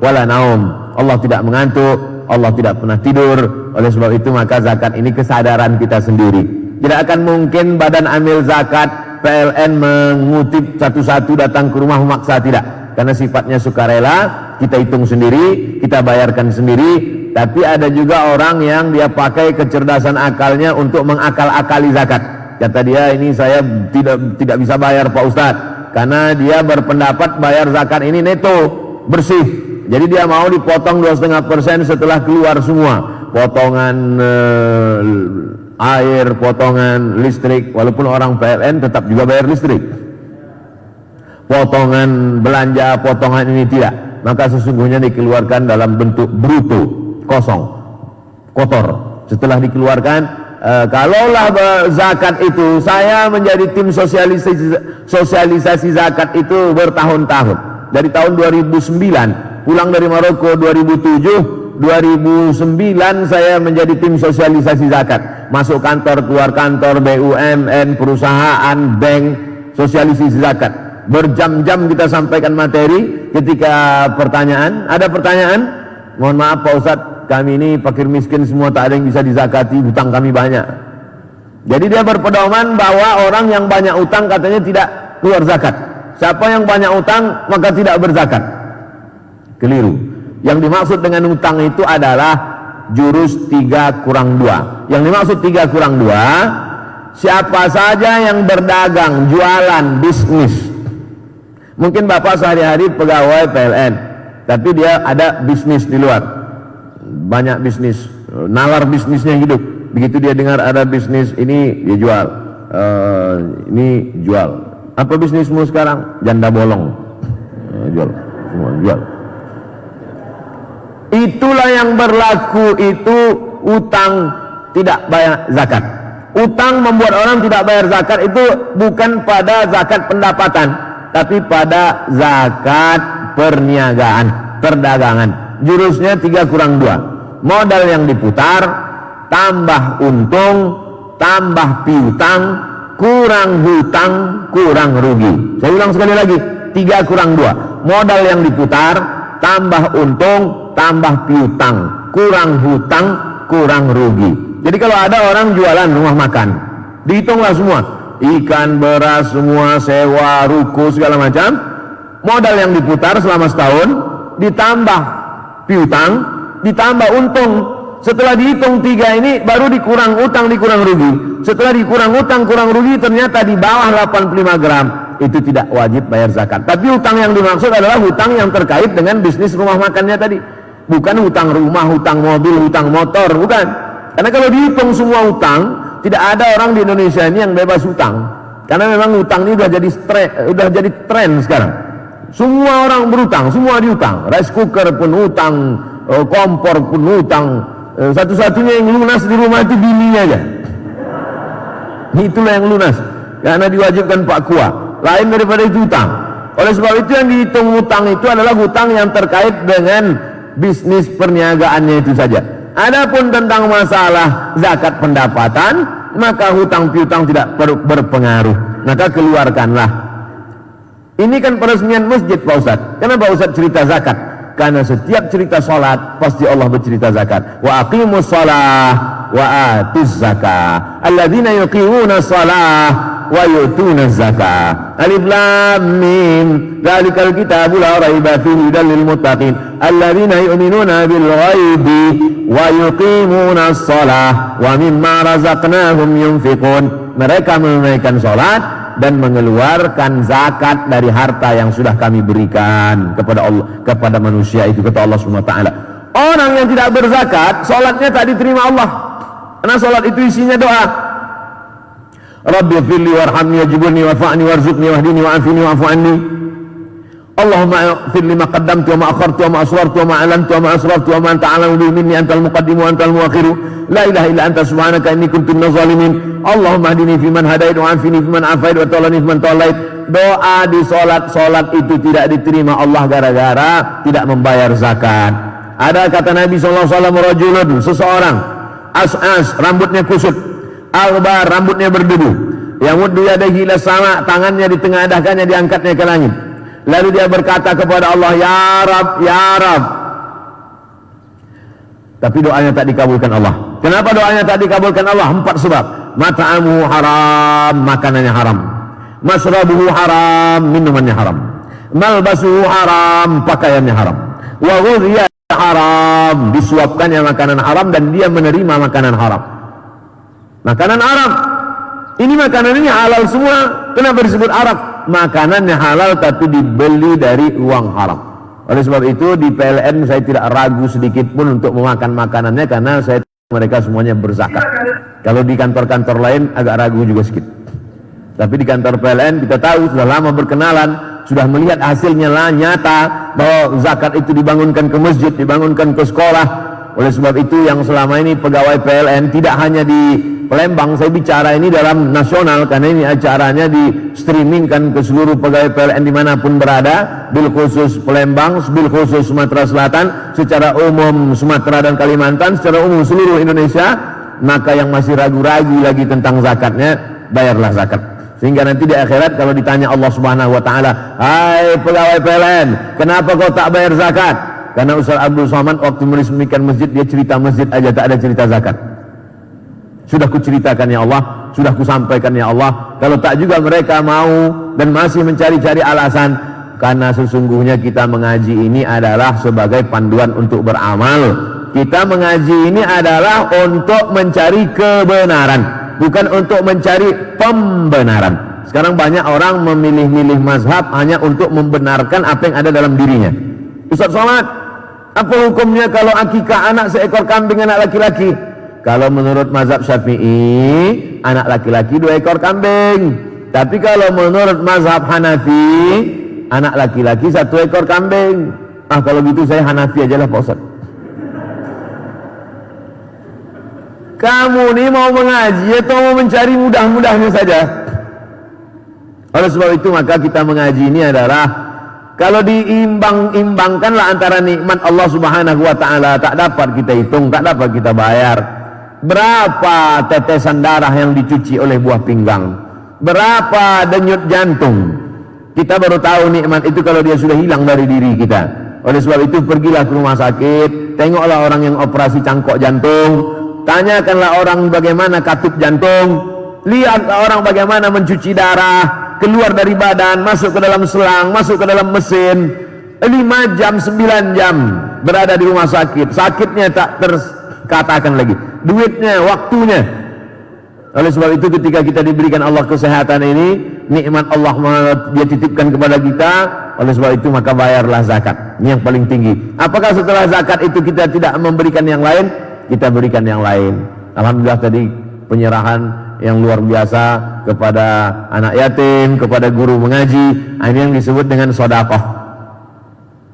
wala naum. Allah tidak mengantuk, Allah tidak pernah tidur. Oleh sebab itu maka zakat ini kesadaran kita sendiri. Tidak akan mungkin badan amil zakat PLN mengutip satu-satu datang ke rumah memaksa, tidak. Karena sifatnya sukarela, kita hitung sendiri, kita bayarkan sendiri. Tapi ada juga orang yang dia pakai kecerdasan akalnya untuk mengakal-akali zakat. Kata dia, ini saya tidak bisa bayar Pak Ustadz, karena dia berpendapat bayar zakat ini neto, bersih. Jadi dia mau dipotong 2,5% setelah keluar semua. Potongan air, potongan listrik, walaupun orang PLN tetap juga bayar listrik. Potongan belanja, potongan ini tidak. Maka sesungguhnya dikeluarkan dalam bentuk bruto, kosong, kotor. Setelah dikeluarkan, kalaulah zakat itu, saya menjadi tim sosialisasi zakat itu bertahun-tahun. Dari tahun 2009, pulang dari Maroko 2007, 2009 saya menjadi tim sosialisasi zakat. Masuk kantor, keluar kantor, BUMN, perusahaan, bank, sosialisasi zakat. Berjam-jam kita sampaikan materi. Ketika pertanyaan, ada pertanyaan, mohon maaf Pak Ustadz, kami ini fakir miskin semua, tak ada yang bisa dizakati, hutang kami banyak. Jadi dia berpedoman bahwa orang yang banyak utang katanya tidak keluar zakat. Siapa yang banyak utang maka tidak berzakat. Keliru. Yang dimaksud dengan utang itu adalah jurus 3+2. Yang dimaksud 3+2, siapa saja yang berdagang, jualan, bisnis. Mungkin Bapak sehari-hari pegawai PLN, tapi dia ada bisnis di luar, banyak bisnis, nalar bisnisnya hidup. Begitu dia dengar ada bisnis ini, dia jual, ini jual. Apa bisnismu sekarang? Janda bolong. Jual, semua jual. Itulah yang berlaku, itu utang tidak bayar zakat. Utang membuat orang tidak bayar zakat itu bukan pada zakat pendapatan, tapi pada zakat perniagaan, perdagangan. Jurusnya 3+2. Modal yang diputar, tambah untung, tambah piutang, kurang hutang, kurang rugi. Saya ulang sekali lagi, 3+2. Modal yang diputar, tambah untung, tambah piutang, kurang hutang, kurang rugi. Jadi kalau ada orang jualan rumah makan, dihitunglah semua, ikan, beras, semua, sewa, ruko, segala macam. Modal yang diputar selama setahun, ditambah piutang, ditambah untung. Setelah dihitung 3 ini, baru dikurang utang, dikurang rugi. Setelah dikurang utang, kurang rugi, ternyata di bawah 85 gram. Itu tidak wajib bayar zakat. Tapi hutang yang dimaksud adalah hutang yang terkait dengan bisnis rumah makannya tadi. Bukan hutang rumah, hutang mobil, hutang motor, bukan. Karena kalau dihitung semua hutang, tidak ada orang di Indonesia ini yang bebas hutang. Karena memang hutang ini udah jadi tren sekarang. Semua orang berhutang, semua diutang. Rice cooker pun hutang, kompor pun hutang. Satu-satunya yang lunas di rumah itu bininya aja. Itulah yang lunas, karena diwajibkan Pak Kua. Lain daripada itu hutang. Oleh sebab itu yang dihitung hutang itu adalah hutang yang terkait dengan bisnis perniagaannya itu saja. Adapun tentang masalah zakat pendapatan, maka hutang piutang tidak berpengaruh. Maka keluarkanlah. Ini kan peresmian masjid Pak Ustaz. Kenapa Ustaz cerita zakat? Karena setiap cerita salat pasti Allah bercerita zakat. Wa aqimus shalah wa atuz zakah. Alladzina yuqimuna shalah wa yutuna zakah. Alif lam mim. Dzalikal kitabu la raiba fihi hudal lil muttaqin. Alladzina yu'minuna bil ghaibi wa yuqimuna shalah wa mimma razaqnahum yunfiqun. Mereka menunaikan salat dan mengeluarkan zakat dari harta yang sudah kami berikan kepada Allah, kepada manusia itu, kata Allah Subhanahu wa taala. Orang yang tidak berzakat, salatnya tak diterima Allah. Karena salat itu isinya doa. Rabbi firli warhamni wajibni warfa'ni warzuqni wahdini wa'afini wa'fu anni. Allahumma firli ma qaddamtu wa ma akhartu wa ma asrartu wa ma alantu wa ma asraftu wa ma anta a'lamu bihi minni antal muqaddimu wa antal muakhiru. La ilaha illa anta subhanaka inni kuntu minaz zalimin. Allahumma hdini fiman hadait wa afini fiman afait wa tawallani fiman tawallait. Doa di salat itu tidak diterima Allah gara-gara tidak membayar zakat. Ada kata Nabi sallallahu alaihi wasallam, rajulun, seseorang, as'as, rambutnya kusut, albar, rambutnya berdebu, yamuddu yadayhi ila sama, tangannya ditengadahkannya, diangkatnya ke langit. Lalu dia berkata kepada Allah, ya Rab, ya Rab. Tapi doanya tak dikabulkan Allah. Kenapa doanya tak dikabulkan Allah? 4 sebab. Mat'amuhu haram, makanannya haram. Masrabuhu haram, minumannya haram. Malbasuhu haram, pakaiannya haram. Wa ghudhiya haram, disuapkannya makanan haram dan dia menerima makanan haram. Makanan haram. Ini makanan ini halal semua. Kenapa disebut Arab? Makanannya halal tapi dibeli dari uang haram. Oleh sebab itu di PLN saya tidak ragu sedikit pun untuk memakan makanannya, karena mereka semuanya berzakat. Kalau di kantor-kantor lain agak ragu juga sedikit. Tapi di kantor PLN kita tahu, sudah lama berkenalan, sudah melihat hasilnya lah nyata bahwa zakat itu dibangunkan ke masjid, dibangunkan ke sekolah. Oleh sebab itu yang selama ini pegawai PLN tidak hanya di Palembang, saya bicara ini dalam nasional karena ini acaranya di streamingkan ke seluruh pegawai PLN dimanapun berada, bil khusus Palembang, bil khusus Sumatera Selatan, secara umum Sumatera dan Kalimantan, secara umum seluruh Indonesia. Maka yang masih ragu-ragu lagi tentang zakatnya, bayarlah zakat. Sehingga nanti di akhirat kalau ditanya Allah Subhanahu wa taala, hai pegawai PLN, kenapa kau tak bayar zakat? Karena Ustaz Abdul Somad waktu meresmikan masjid, dia cerita masjid aja, tak ada cerita zakat. Sudah kuceritakan ya Allah, sudah kusampaikan ya Allah. Kalau tak juga mereka mau dan masih mencari-cari alasan. Karena sesungguhnya kita mengaji ini adalah sebagai panduan untuk beramal. Kita mengaji ini adalah untuk mencari kebenaran, bukan untuk mencari pembenaran. Sekarang banyak orang memilih-milih mazhab hanya untuk membenarkan apa yang ada dalam dirinya. Ustaz Somad, apa hukumnya kalau akikah anak seekor kambing anak laki-laki? Kalau menurut mazhab Syafi'i, anak laki-laki 2 ekor kambing. Tapi kalau menurut mazhab Hanafi, anak laki-laki 1 ekor kambing. Ah, kalau gitu saya Hanafi aja lah Pak Ustaz. Kamu ini mau mengaji atau mau mencari mudah-mudahnya saja? Oleh sebab itu maka kita mengaji ini adalah, kalau diimbang-imbangkanlah antara nikmat Allah Subhanahu wa taala, tak dapat kita hitung, tak dapat kita bayar. Berapa tetesan darah yang dicuci oleh buah pinggang, berapa denyut jantung. Kita baru tahu nikmat itu kalau dia sudah hilang dari diri kita. Oleh sebab itu pergilah ke rumah sakit, tengoklah orang yang operasi cangkok jantung, tanyakanlah orang bagaimana katup jantung, lihatlah orang bagaimana mencuci darah, keluar dari badan, masuk ke dalam selang, masuk ke dalam mesin, 5 jam, 9 jam berada di rumah sakit. Sakitnya tak terkatakan lagi, duitnya, waktunya. Oleh sebab itu ketika kita diberikan Allah kesehatan ini, nikmat Allah dia titipkan kepada kita. Oleh sebab itu maka bayarlah zakat. Ini yang paling tinggi. Apakah setelah zakat itu kita tidak memberikan yang lain? Kita berikan yang lain. Alhamdulillah tadi penyerahan yang luar biasa kepada anak yatim, kepada guru mengaji. Ini yang disebut dengan sedekah.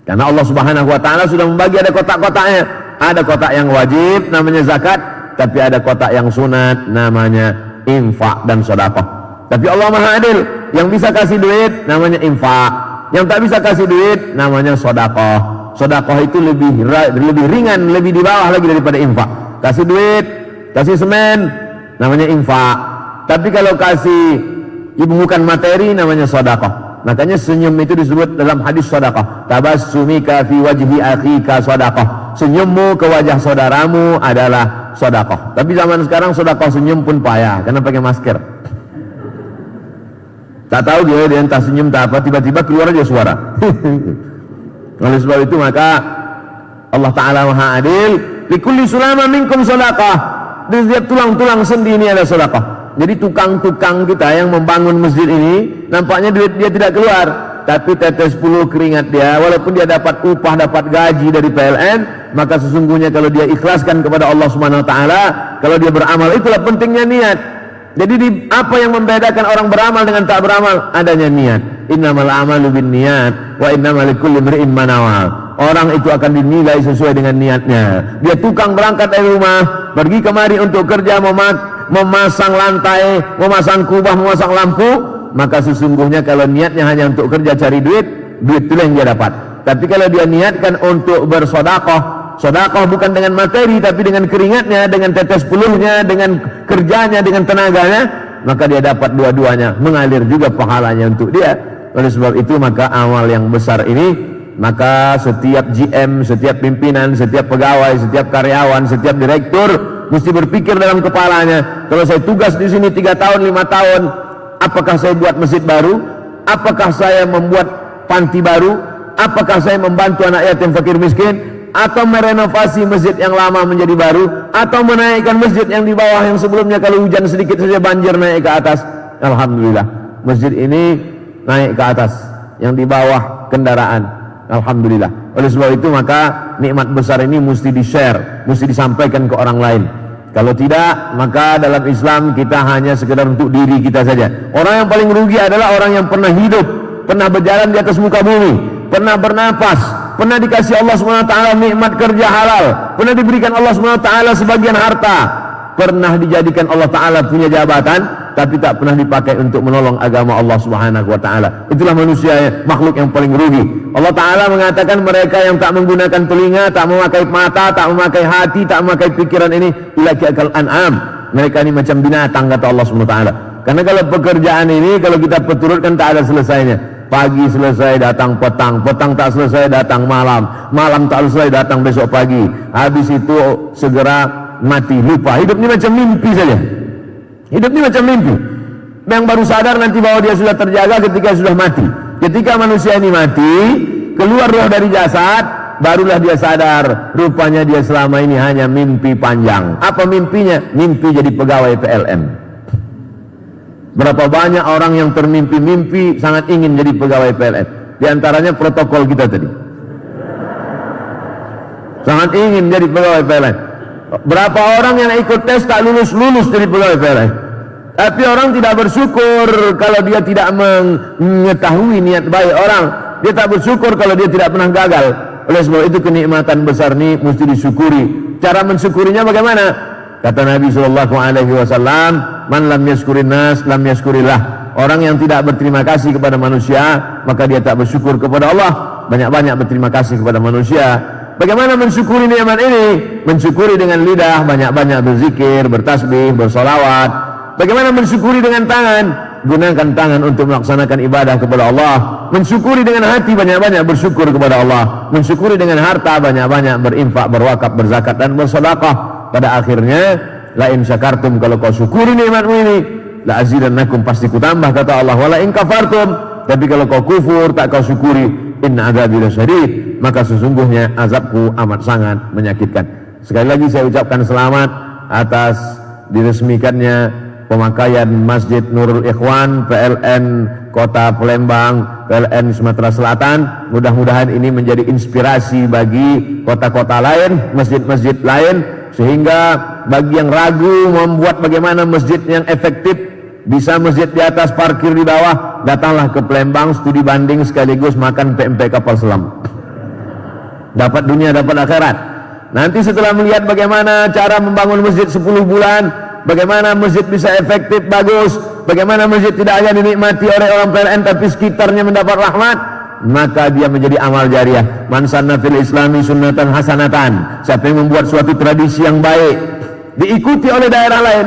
Karena Allah Subhanahu wa taala sudah membagi, ada kotak-kotaknya. Ada kotak yang wajib namanya zakat, tapi ada kotak yang sunat namanya infak dan sedekah. Tapi Allah Maha Adil, yang bisa kasih duit namanya infak, yang tak bisa kasih duit namanya sedekah. Sedekah itu lebih ringan, lebih di bawah lagi daripada infak. Kasih duit, kasih semen namanya infak. Tapi kalau kasih bukan materi namanya sedekah. Makanya senyum itu disebut dalam hadis sedekah. Tabassumika fi wajhi akhika sedekah. Senyummu ke wajah saudaramu adalah sedekah. Tapi zaman sekarang sedekah senyum pun payah karena pakai masker. Tak tahu dia entah senyum tak apa, tiba-tiba keluar aja suara. Oleh sebab itu maka Allah Ta'ala Maha Adil, likulli sulama minkum sedekah. Di setiap tulang-tulang sendi ini ada sedekah. Jadi tukang-tukang kita yang membangun masjid ini, nampaknya duit dia tidak keluar, tapi tetes 10 keringat dia, walaupun dia dapat upah, dapat gaji dari PLN, maka sesungguhnya kalau dia ikhlaskan kepada Allah Subhanahu wa taala, kalau dia beramal, itulah pentingnya niat. Jadi apa yang membedakan orang beramal dengan tak beramal? Adanya niat. Innamal a'malu binniyat wa innamal likulli imri'in ma nawaa. Orang itu akan dinilai sesuai dengan niatnya. Dia tukang berangkat dari rumah, pergi kemari untuk kerja, memasang lantai, memasang kubah, memasang lampu, maka sesungguhnya kalau niatnya hanya untuk kerja cari duit, duit itu yang dia dapat. Tapi kalau dia niatkan untuk bersedekah, sedekah bukan dengan materi tapi dengan keringatnya, dengan tetes peluhnya, dengan kerjanya, dengan tenaganya, maka dia dapat dua-duanya, mengalir juga pahalanya untuk dia. Oleh sebab itu maka amal yang besar ini, maka setiap GM, setiap pimpinan, setiap pegawai, setiap karyawan, setiap direktur mesti berpikir dalam kepalanya, kalau saya tugas di sini 3 tahun, 5 tahun, apakah saya buat masjid baru? Apakah saya membuat panti baru? Apakah saya membantu anak yatim fakir miskin? Atau merenovasi masjid yang lama menjadi baru? Atau menaikkan masjid yang di bawah yang sebelumnya kalau hujan sedikit saja banjir naik ke atas? Alhamdulillah, masjid ini naik ke atas, yang di bawah kendaraan. Alhamdulillah. Oleh sebab itu maka nikmat besar ini mesti di-share, mesti disampaikan ke orang lain. Kalau tidak, maka dalam Islam kita hanya sekedar untuk diri kita saja. Orang yang paling rugi adalah orang yang pernah hidup, pernah berjalan di atas muka bumi, pernah bernapas, pernah dikasih Allah SWT nikmat kerja halal, pernah diberikan Allah SWT sebagian harta, pernah dijadikan Allah Ta'ala punya jabatan, tapi tak pernah dipakai untuk menolong agama Allah Subhanahu wa taala. Itulah manusia, makhluk yang paling rugi. Allah Ta'ala mengatakan mereka yang tak menggunakan telinga, tak memakai mata, tak memakai hati, tak memakai pikiran ini, ulaika kal an'am. Mereka ini macam binatang, kata Allah Subhanahu wa taala. Karena kalau pekerjaan ini kalau kita peturutkan tak ada selesainya. Pagi selesai datang petang, petang tak selesai datang malam, malam tak selesai datang besok pagi. Habis itu segera mati, lupa. Hidup ini macam mimpi saja. Hidup ini macam mimpi. Yang baru sadar nanti bahwa dia sudah terjaga ketika sudah mati. Ketika manusia ini mati, keluar roh dari jasad, barulah dia sadar rupanya dia selama ini hanya mimpi panjang. Apa mimpinya? Mimpi jadi pegawai PLN. Berapa banyak orang yang termimpi-mimpi sangat ingin jadi pegawai PLN. Di antaranya protokol kita tadi, sangat ingin jadi pegawai PLN. Berapa orang yang ikut tes tak lulus jadi pegawai PLN. Tapi orang tidak bersyukur kalau dia tidak mengetahui niat baik orang. Dia tak bersyukur kalau dia tidak pernah gagal. Oleh sebab itu kenikmatan besar ini mesti disyukuri. Cara mensyukurinya bagaimana? Kata Nabi SAW, man lam yaskurin nas lam yaskurillah. Orang yang tidak berterima kasih kepada manusia, maka dia tak bersyukur kepada Allah. Banyak-banyak berterima kasih kepada manusia. Bagaimana mensyukuri nikmat ini? Mensyukuri dengan lidah, banyak-banyak berzikir, bertasbih, bersolawat. Bagaimana mensyukuri dengan tangan? Gunakan tangan untuk melaksanakan ibadah kepada Allah. Mensyukuri dengan hati, banyak-banyak bersyukur kepada Allah. Mensyukuri dengan harta, banyak-banyak berinfak, berwakaf, berzakat dan bersedekah. Pada akhirnya, la in syakartum, kalau kau syukuri nikmatmu ini, la azidannakum, pasti kutambah, kata Allah. Wala in kafartum, tapi kalau kau kufur, tak kau syukuri, inna adzabi lasyadid, maka sesungguhnya azabku amat sangat menyakitkan. Sekali lagi saya ucapkan selamat atas diresmikannya pemakaian Masjid Nurul Ikhwan, PLN Kota Palembang, PLN Sumatera Selatan. Mudah-mudahan ini menjadi inspirasi bagi kota-kota lain, masjid-masjid lain, sehingga bagi yang ragu membuat bagaimana masjid yang efektif, bisa masjid di atas, parkir di bawah, datanglah ke Palembang, studi banding sekaligus makan PMP kapal selam. Dapat dunia, dapat akhirat. Nanti setelah melihat bagaimana cara membangun masjid 10 bulan, bagaimana masjid bisa efektif, bagus, bagaimana masjid tidak hanya dinikmati oleh orang PLN tapi sekitarnya mendapat rahmat, maka dia menjadi amal jariah. Man sanna fil islami sunnatan hasanatan, siapa yang membuat suatu tradisi yang baik diikuti oleh daerah lain,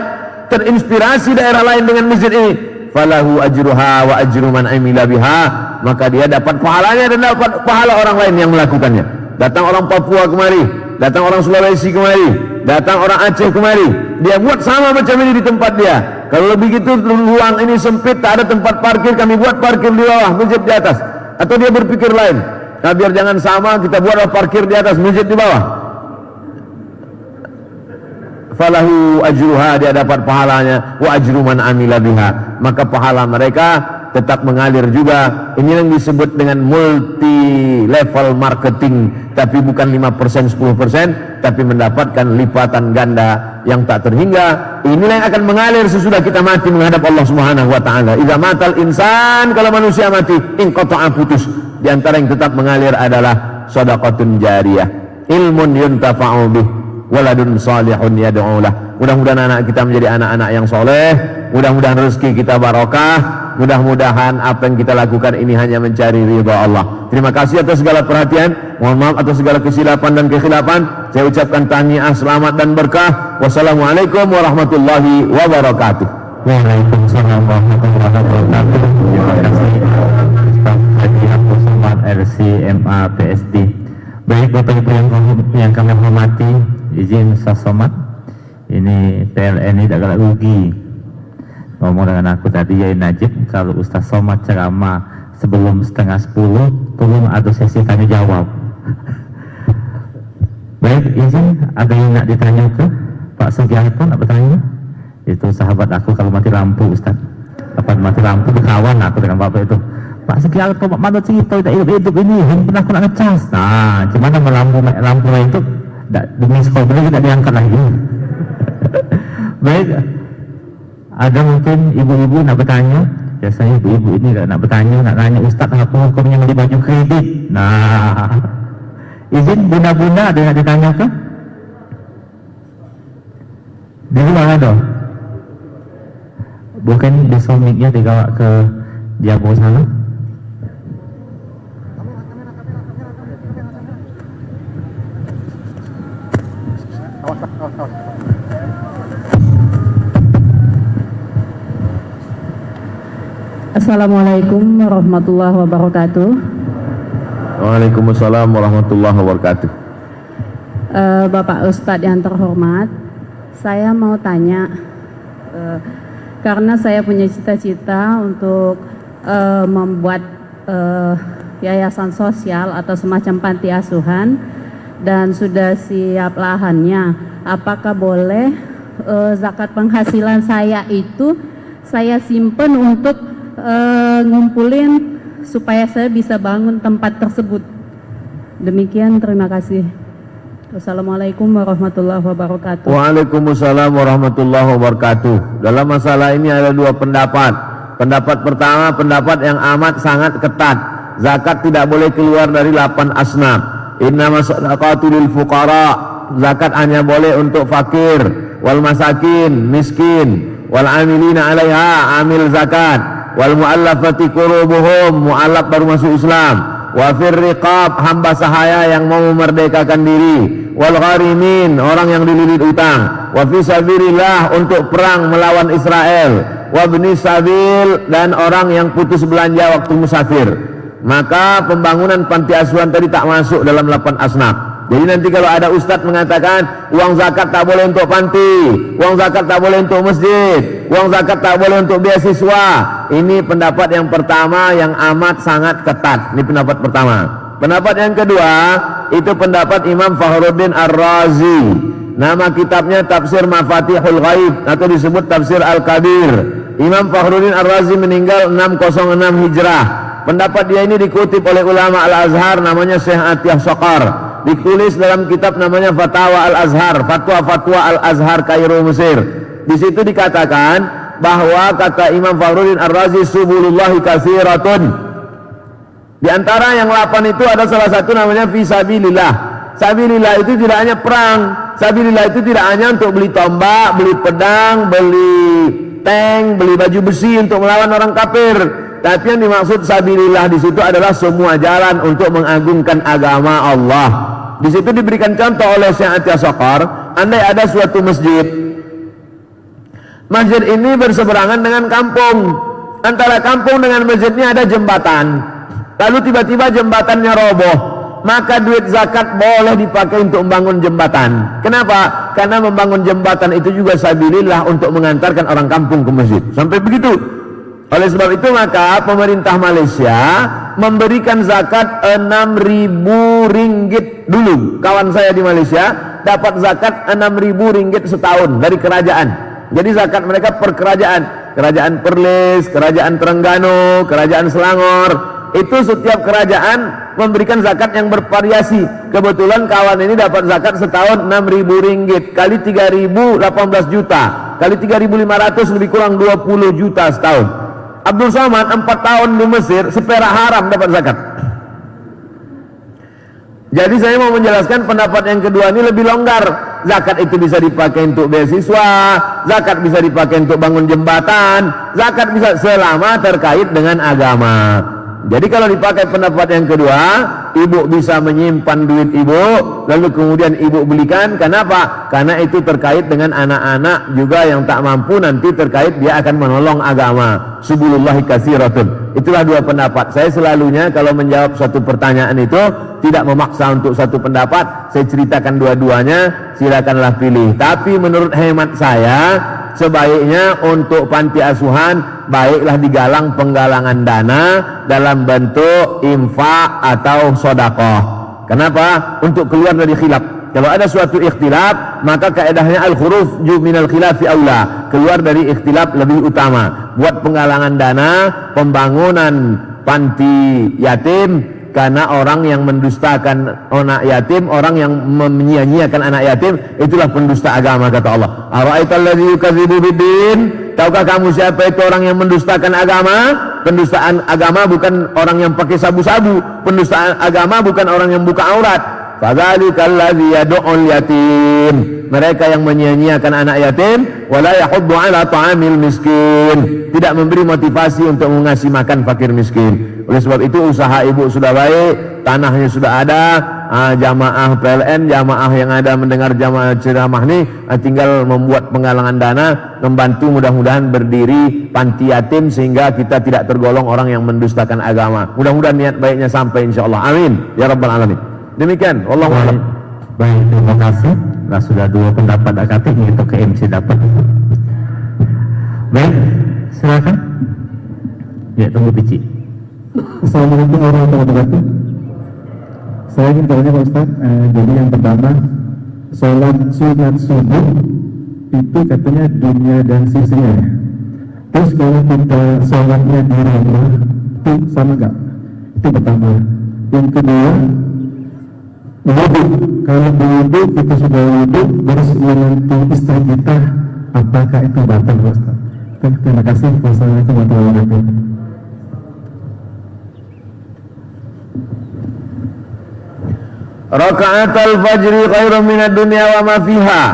terinspirasi daerah lain dengan masjid ini, falahu ajruha wa ajru man amila biha, maka dia dapat pahalanya dan dapat pahala orang lain yang melakukannya. Datang orang Papua kemari, datang orang Sulawesi kemari, datang orang Aceh kemari, dia buat sama macam ini di tempat dia. Kalau begitu ruang ini sempit, tak ada tempat parkir, kami buat parkir di bawah, masjid di atas. Atau dia berpikir lain, nah biar jangan sama, kita buatlah parkir di atas, masjid di bawah. Falahu ajruha, dia dapat pahalanya, wa ajru man amila biha, maka pahala mereka tetap mengalir juga. Ini yang disebut dengan multi level marketing, tapi bukan 5%, 10%, tapi mendapatkan lipatan ganda yang tak terhingga. Inilah yang akan mengalir sesudah kita mati menghadap Allah Subhanahu wa taala. Idza matal insan, kalau manusia mati, inqata'a, putus. Di antara yang tetap mengalir adalah shadaqatun jariyah, ilmun yuntafa'u bih, waladun salihun yad'u lah. Mudah-mudahan anak kita menjadi anak-anak yang soleh, mudah-mudahan rezeki kita barokah, mudah-mudahan apa yang kita lakukan ini hanya mencari ridha Allah. Terima kasih atas segala perhatian, mohon maaf atas segala kesilapan dan kekhilafan. Saya ucapkan tahniah, selamat dan berkah. Wassalamualaikum warahmatullahi wabarakatuh. Waalaikumsalam warahmatullahi wabarakatuh. Terima kasih Ustaz Haji Abdul Somad RCMA PSD. Baik Bapak Ibu yang kami hormati, izin Ustaz Somad, ini PLN ini agak rugi. Ngomong dengan aku tadi ya Najib, kalau Ustaz Somad ceramah sebelum 9:30, tolong ada sesi tanya jawab. Baik, izin, ada yang nak ditanya ke Pak Sugiharto, nak bertanya? Itu sahabat aku kalau mati lampu Ustaz. Dapat mati lampu berkawan aku dengan Bapak itu. Pak Sugiharto, mana cerita tidak hidup ini, pernah aku nak ngecas. Nah, gimana lampu lain itu demi sekolah beliau tidak diangkat lagi. Baik, ada mungkin ibu-ibu nak bertanya. Biasanya ibu-ibu ini nak bertanya, nak tanya Ustaz apa hukumnya beli baju kredit. Nah, izin bunda-bunda ada yang nak ditanya ke? Di luar ada? Bukan di somiknya dibawa ke Jabo sana? Assalamualaikum warahmatullahi wabarakatuh. Waalaikumsalam warahmatullahi wabarakatuh. Bapak Ustadz yang terhormat, saya mau tanya, karena saya punya cita-cita untuk membuat yayasan sosial atau semacam panti asuhan dan sudah siap lahannya. Apakah boleh zakat penghasilan saya itu saya simpen untuk ngumpulin supaya saya bisa bangun tempat tersebut? Demikian, terima kasih. Wassalamualaikum warahmatullahi wabarakatuh. Waalaikumsalam warahmatullahi wabarakatuh. Dalam masalah ini ada dua pendapat. Pendapat pertama, pendapat yang amat sangat ketat. Zakat tidak boleh keluar dari 8 asnaf. Innamas shadaqatu lil fuqara. Zakat hanya boleh untuk fakir, wal masakin, miskin, wal amilina 'alaiha, amil zakat, wal mu'allafati qulubuhum, mu'allaf baru masuk Islam, wa fir riqab, hamba sahaya yang mau memerdekakan diri, wal gharimin, orang yang dililit utang, wa fi sabilillah, untuk perang melawan Israel, wa ibni sabil, dan orang yang putus belanja waktu musafir. Maka pembangunan panti asuhan tadi tak masuk dalam 8 asnaf. Jadi nanti kalau ada ustadz mengatakan uang zakat tak boleh untuk panti, uang zakat tak boleh untuk masjid, uang zakat tak boleh untuk beasiswa, ini pendapat yang pertama yang amat sangat ketat. Ini pendapat pertama. Pendapat yang kedua itu pendapat Imam Fakhruddin Ar-Razi. Nama kitabnya Tafsir Mafatihul Ghaib atau disebut Tafsir Al-Kabir. Imam Fakhruddin Ar-Razi meninggal 606 Hijrah. Pendapat dia ini dikutip oleh ulama Al-Azhar namanya Syekh Atiyah Sokar. Ditulis dalam kitab namanya Fatawa Al-Azhar, Fatwa Al-Azhar Kairo Mesir. Di situ dikatakan bahwa kata Imam Fakhruddin Ar-Razi subulullahi katsiratun. Di antara yang 8 itu ada salah satu namanya fisabilillah. Sabilillah itu tidak hanya perang. Sabilillah itu tidak hanya untuk beli tombak, beli pedang, beli tank, beli baju besi untuk melawan orang kafir. Tapi yang dimaksud sabilillah di situ adalah semua jalan untuk mengagungkan agama Allah. Di situ diberikan contoh oleh Syekh Atiyah Sokar, andai ada suatu masjid. Masjid ini berseberangan dengan kampung. Antara kampung dengan masjidnya ada jembatan. Lalu tiba-tiba jembatannya roboh. Maka duit zakat boleh dipakai untuk membangun jembatan. Kenapa? Karena membangun jembatan itu juga sabilillah untuk mengantarkan orang kampung ke masjid. Sampai begitu. Oleh sebab itu maka pemerintah Malaysia memberikan zakat 6.000 ringgit dulu. Kawan saya di Malaysia dapat zakat 6.000 ringgit setahun dari kerajaan. Jadi zakat mereka per kerajaan. Kerajaan Perlis, Kerajaan Terengganu, Kerajaan Selangor. Itu setiap kerajaan memberikan zakat yang bervariasi. Kebetulan kawan ini dapat zakat setahun 6.000 ringgit kali 3.000 18 juta kali 3.500 lebih kurang 20 juta setahun. Abdul Somad 4 tahun di Mesir seperak haram dapat zakat. Jadi saya mau menjelaskan pendapat yang kedua ini lebih longgar. Zakat itu bisa dipakai untuk beasiswa, zakat bisa dipakai untuk bangun jembatan, zakat bisa selama terkait dengan agama. Jadi kalau dipakai pendapat yang kedua, ibu bisa menyimpan duit ibu, lalu kemudian ibu belikan. Kenapa? Karena itu terkait dengan anak-anak juga yang tak mampu, nanti terkait dia akan menolong agama. Subulullahi katsiratun. Itulah dua pendapat. Saya selalunya kalau menjawab suatu pertanyaan itu tidak memaksa untuk satu pendapat. Saya ceritakan dua-duanya, silakanlah pilih. Tapi menurut hemat saya, sebaiknya untuk panti asuhan baiklah digalang penggalangan dana dalam bentuk infak atau sedekah. Kenapa? Untuk keluar dari khilaf. Kalau ada suatu ikhtilaf, maka kaedahnya al-khuruf minal khilafi aula. Keluar dari ikhtilaf lebih utama. Buat penggalangan dana, pembangunan panti yatim, karena orang yang mendustakan anak yatim, orang yang menyia-nyiakan anak yatim, itulah pendusta agama, kata Allah. Ara'aital ladzi yukadzibu biddin? Tahukah kamu siapa itu orang yang mendustakan agama? Pendustaan agama bukan orang yang pakai sabu-sabu. Pendustaan agama bukan orang yang buka aurat. Fadzalikal ladzi yad'ul yatim. Mereka yang menyia-nyiakan anak yatim, wala yahuddu ala ta'amil miskin. Tidak memberi motivasi untuk mengasih makan fakir miskin. Oleh sebab itu usaha ibu sudah baik, tanahnya sudah ada, jamaah PLN, jamaah yang ada mendengar jamaah ceramah ini, tinggal membuat penggalangan dana, membantu mudah-mudahan berdiri panti yatim sehingga kita tidak tergolong orang yang mendustakan agama. Mudah-mudahan niat baiknya sampai insyaallah. Amin ya rabbal alamin. Demikian, wallahu a'lam. Baik, terima kasih. Nah, sudah dua pendapat akademik ini untuk ke MC dapat. Baik, silakan. Ya, tunggu Bici. Assalamualaikum warahmatullahi wabarakatuh. Saya ingin tanya Pak Ustaz, jadi yang pertama, sholat sunat subuh itu katanya dunia dan sisinya. Terus kalau kita sholatnya di rumah itu sama nggak? Itu pertama. Yang kedua, wudhu. Kalau wudhu kita sudah wudhu, terus menyentuh istri kita, apakah itu batal Pak Ustaz? Terima kasih. Wassalamualaikum warahmatullahi wabarakatuh. Rakaat al-fajri khairum minad dunya wa ma fiha.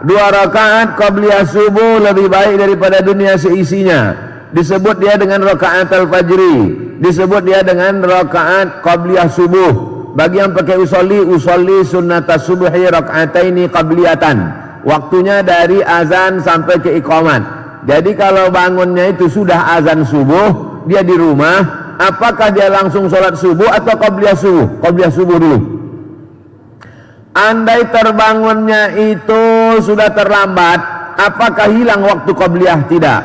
2 rakaat qabliyah subuh lebih baik daripada dunia seisinya. Disebut dia dengan rakaat al-fajri, disebut dia dengan rakaat qabliyah subuh. Bagi yang pakai usolli sunnatas subuhi rakaataini qabliyatan. Waktunya dari azan sampai ke iqamat. Jadi kalau bangunnya itu sudah azan subuh, dia di rumah, apakah dia langsung sholat subuh atau qabliyah subuh? Qabliyah subuh dulu. Andai terbangunnya itu sudah terlambat, apakah hilang waktu qabliyah? Tidak.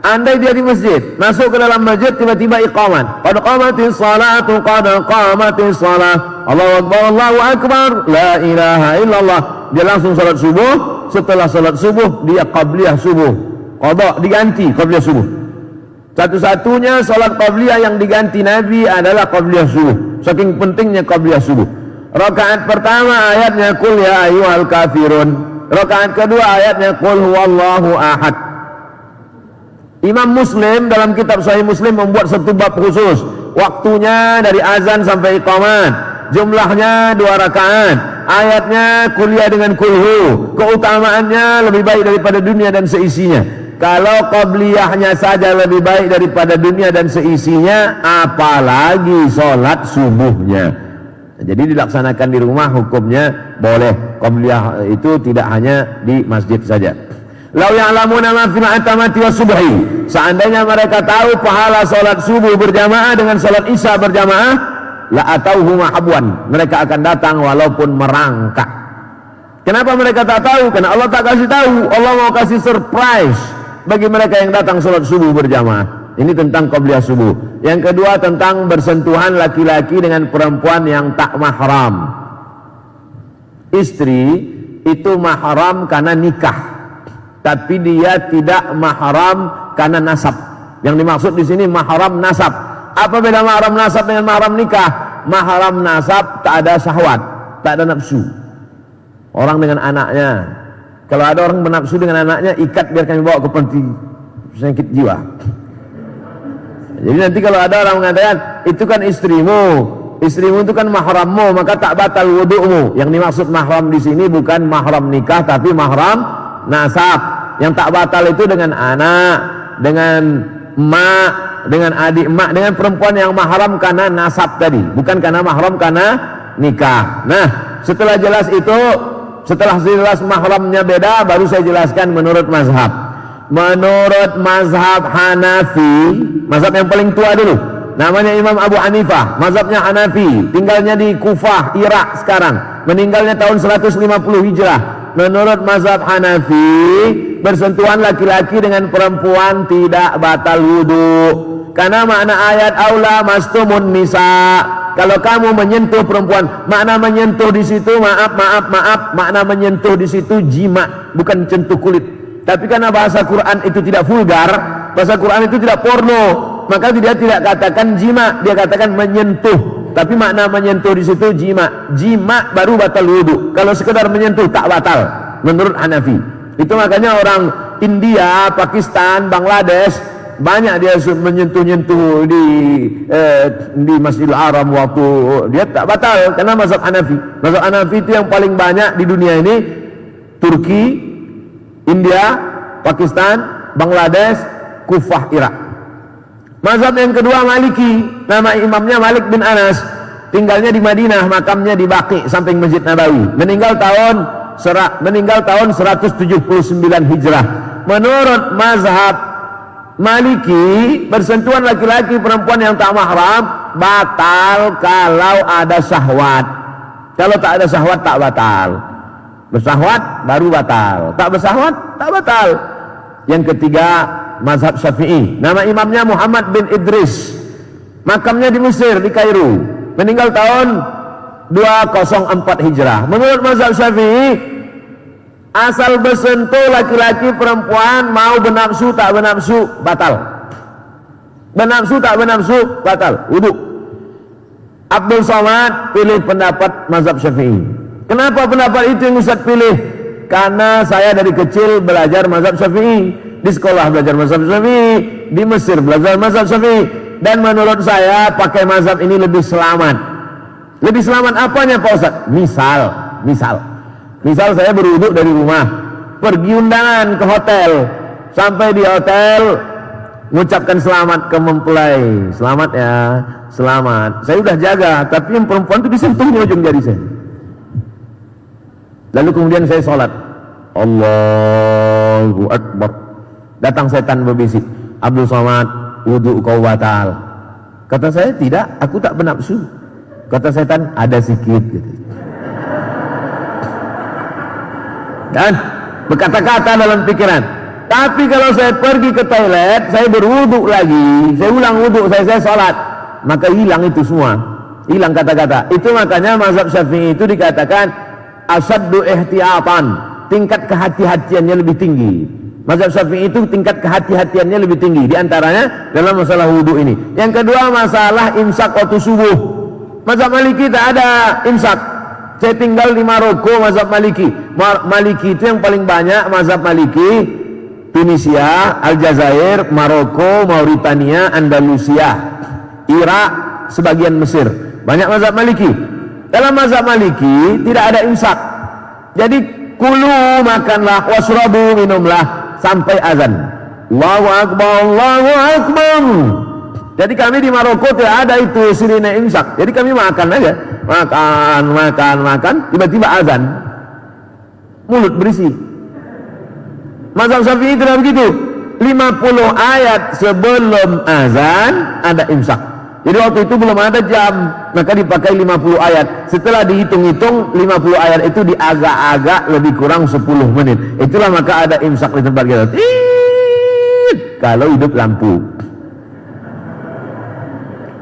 Andai dia di masjid, masuk ke dalam masjid, tiba-tiba iqamat. Qad qamatis salatu, qad qamatis salah. Allahu akbar, Allahu akbar, la ilaha illallah. dia langsung salat subuh. Setelah salat subuh dia qabliyah subuh, qada diganti qabliyah subuh. Satu-satunya salat qabliyah yang diganti Nabi adalah qabliyah subuh. Saking pentingnya qabliyah subuh. Rakaat pertama ayatnya qul ya ayyuhal kafirun. Rakaat kedua ayatnya qul huwallahu ahad. Imam Muslim dalam kitab Sahih Muslim membuat satu bab khusus. Waktunya dari azan sampai iqamat. Jumlahnya 2 rakaat. Ayatnya kuliah dengan kulhu. Keutamaannya lebih baik daripada dunia dan seisinya. Kalau qabliyahnya saja lebih baik daripada dunia dan seisinya, apalagi sholat subuhnya. Jadi dilaksanakan di rumah hukumnya boleh. Qabliyah itu tidak hanya di masjid saja. Lau ya'lamuna ma fil atamati was subhi. Seandainya mereka tahu pahala salat subuh berjamaah dengan salat isya berjamaah, la atauhu mahabwan. Mereka akan datang walaupun merangkak. Kenapa mereka tak tahu? Karena Allah tak kasih tahu. Allah mau kasih surprise bagi mereka yang datang salat subuh berjamaah. Ini tentang qabliyah subuh. Yang kedua tentang bersentuhan laki-laki dengan perempuan yang tak mahram. Istri itu mahram karena nikah, tapi dia tidak mahram karena nasab. Yang dimaksud di sini mahram nasab. Apa beda mahram nasab dengan mahram nikah? Mahram nasab tak ada syahwat, tak ada nafsu. Orang dengan anaknya, kalau ada orang bernafsu dengan anaknya, ikat biar kami bawa ke panti sakit jiwa. Jadi nanti kalau ada orang mengatakan itu kan istrimu, istrimu itu kan mahrammu, maka tak batal wudu'mu. Yang dimaksud mahram di sini bukan mahram nikah, tapi mahram nasab. Yang tak batal itu dengan anak, dengan emak, dengan adik emak, dengan perempuan yang mahram karena nasab tadi, bukan karena mahram karena nikah. Nah, setelah jelas itu, setelah jelas mahramnya beda, baru saya jelaskan menurut mazhab. Menurut mazhab Hanafi, mazhab yang paling tua dulu, namanya Imam Abu Hanifah, mazhabnya Hanafi, tinggalnya di Kufah, Irak sekarang, meninggalnya tahun 150 Hijrah. Menurut mazhab Hanafi, bersentuhan laki-laki dengan perempuan tidak batal wudu, karena makna ayat aula mastumun nisa. Kalau kamu menyentuh perempuan, makna menyentuh di situ makna menyentuh di situ jima, bukan sentuh kulit. Tapi karena bahasa Quran itu tidak vulgar, bahasa Quran itu tidak porno, maka dia tidak katakan jima, dia katakan menyentuh. Tapi makna menyentuh di situ jima. Jima baru batal wudu. Kalau sekedar menyentuh tak batal menurut Hanafi. Itu makanya orang India, Pakistan, Bangladesh banyak dia menyentuh-nyentuh di Masjidil Haram waktu dia tak batal karena mazhab Hanafi. Mazhab Hanafi itu yang paling banyak di dunia ini. Turki, India, Pakistan, Bangladesh, Kufah, Irak. Mazhab yang kedua Maliki, nama imamnya Malik bin Anas, tinggalnya di Madinah, makamnya di Baqi samping Masjid Nabawi. Meninggal tahun 179 Hijrah. Menurut mazhab Maliki, bersentuhan laki-laki perempuan yang tak mahram batal kalau ada syahwat. Kalau tak ada syahwat tak batal. Bersahwat baru batal, tak bersahwat tak batal. Yang ketiga mazhab Syafi'i, nama imamnya Muhammad bin Idris, makamnya di Mesir, di Kairo, meninggal tahun 204 Hijrah. Menurut mazhab Syafi'i, asal bersentuh laki-laki perempuan, mau bernafsu tak bernafsu batal, bernafsu tak bernafsu batal wudu. Abdul Somad pilih pendapat mazhab Syafi'i. Kenapa pendapat itu yang Ustaz pilih? Karena saya dari kecil belajar mazhab Syafi'i, di sekolah belajar mazhab Syafi'i, di Mesir belajar mazhab Syafi'i, dan menurut saya pakai mazhab ini lebih selamat. Lebih selamat apanya Pak Ustaz? Misal saya berwudu dari rumah, pergi undangan ke hotel, sampai di hotel mengucapkan selamat ke mempelai, selamat ya, selamat. Saya udah jaga, tapi yang perempuan itu disentuhnya ujung jari saya. Lalu kemudian saya sholat, Allahu Akbar. Datang setan berbisik, Abdul Somad, wudu kau batal. Kata saya, tidak, aku tak bernafsu. Kata setan, ada sikit gitu. Dan berkata-kata dalam pikiran. Tapi kalau saya pergi ke toilet, saya berwudu lagi, saya ulang wudu, saya sholat, maka hilang itu semua, hilang kata-kata. Itu makanya mazhab Syafi'i itu dikatakan asyaddu ihtiyatan, tingkat kehati-hatiannya lebih tinggi. Mazhab Syafi'i itu tingkat kehati-hatiannya lebih tinggi, di antaranya dalam masalah wudu ini. Yang kedua masalah imsak waktu subuh. Mazhab Maliki tak ada imsak. Saya tinggal di Maroko, mazhab Maliki. Maliki itu yang paling banyak, mazhab Maliki Tunisia, Aljazair, Maroko, Mauritania, Andalusia, Irak, sebagian Mesir. Banyak mazhab Maliki. Dalam mazhab Maliki tidak ada imsak. Jadi kulu makanlah, wasrabu minumlah sampai azan. Allahu Akbar, Allahu Akbar. Jadi kami di Maroko tidak ada itu sirine imsak. Jadi kami makan aja, makan, tiba-tiba azan, mulut berisi. Mazhab Syafi'i tidak begitu. 50 ayat sebelum azan ada imsak. Jadi waktu itu belum ada jam, maka dipakai 50 ayat. Setelah dihitung-hitung 50 ayat itu diagak-agak lebih kurang 10 menit. Itulah maka ada imsak di tempat kita. Kalau hidup lampu.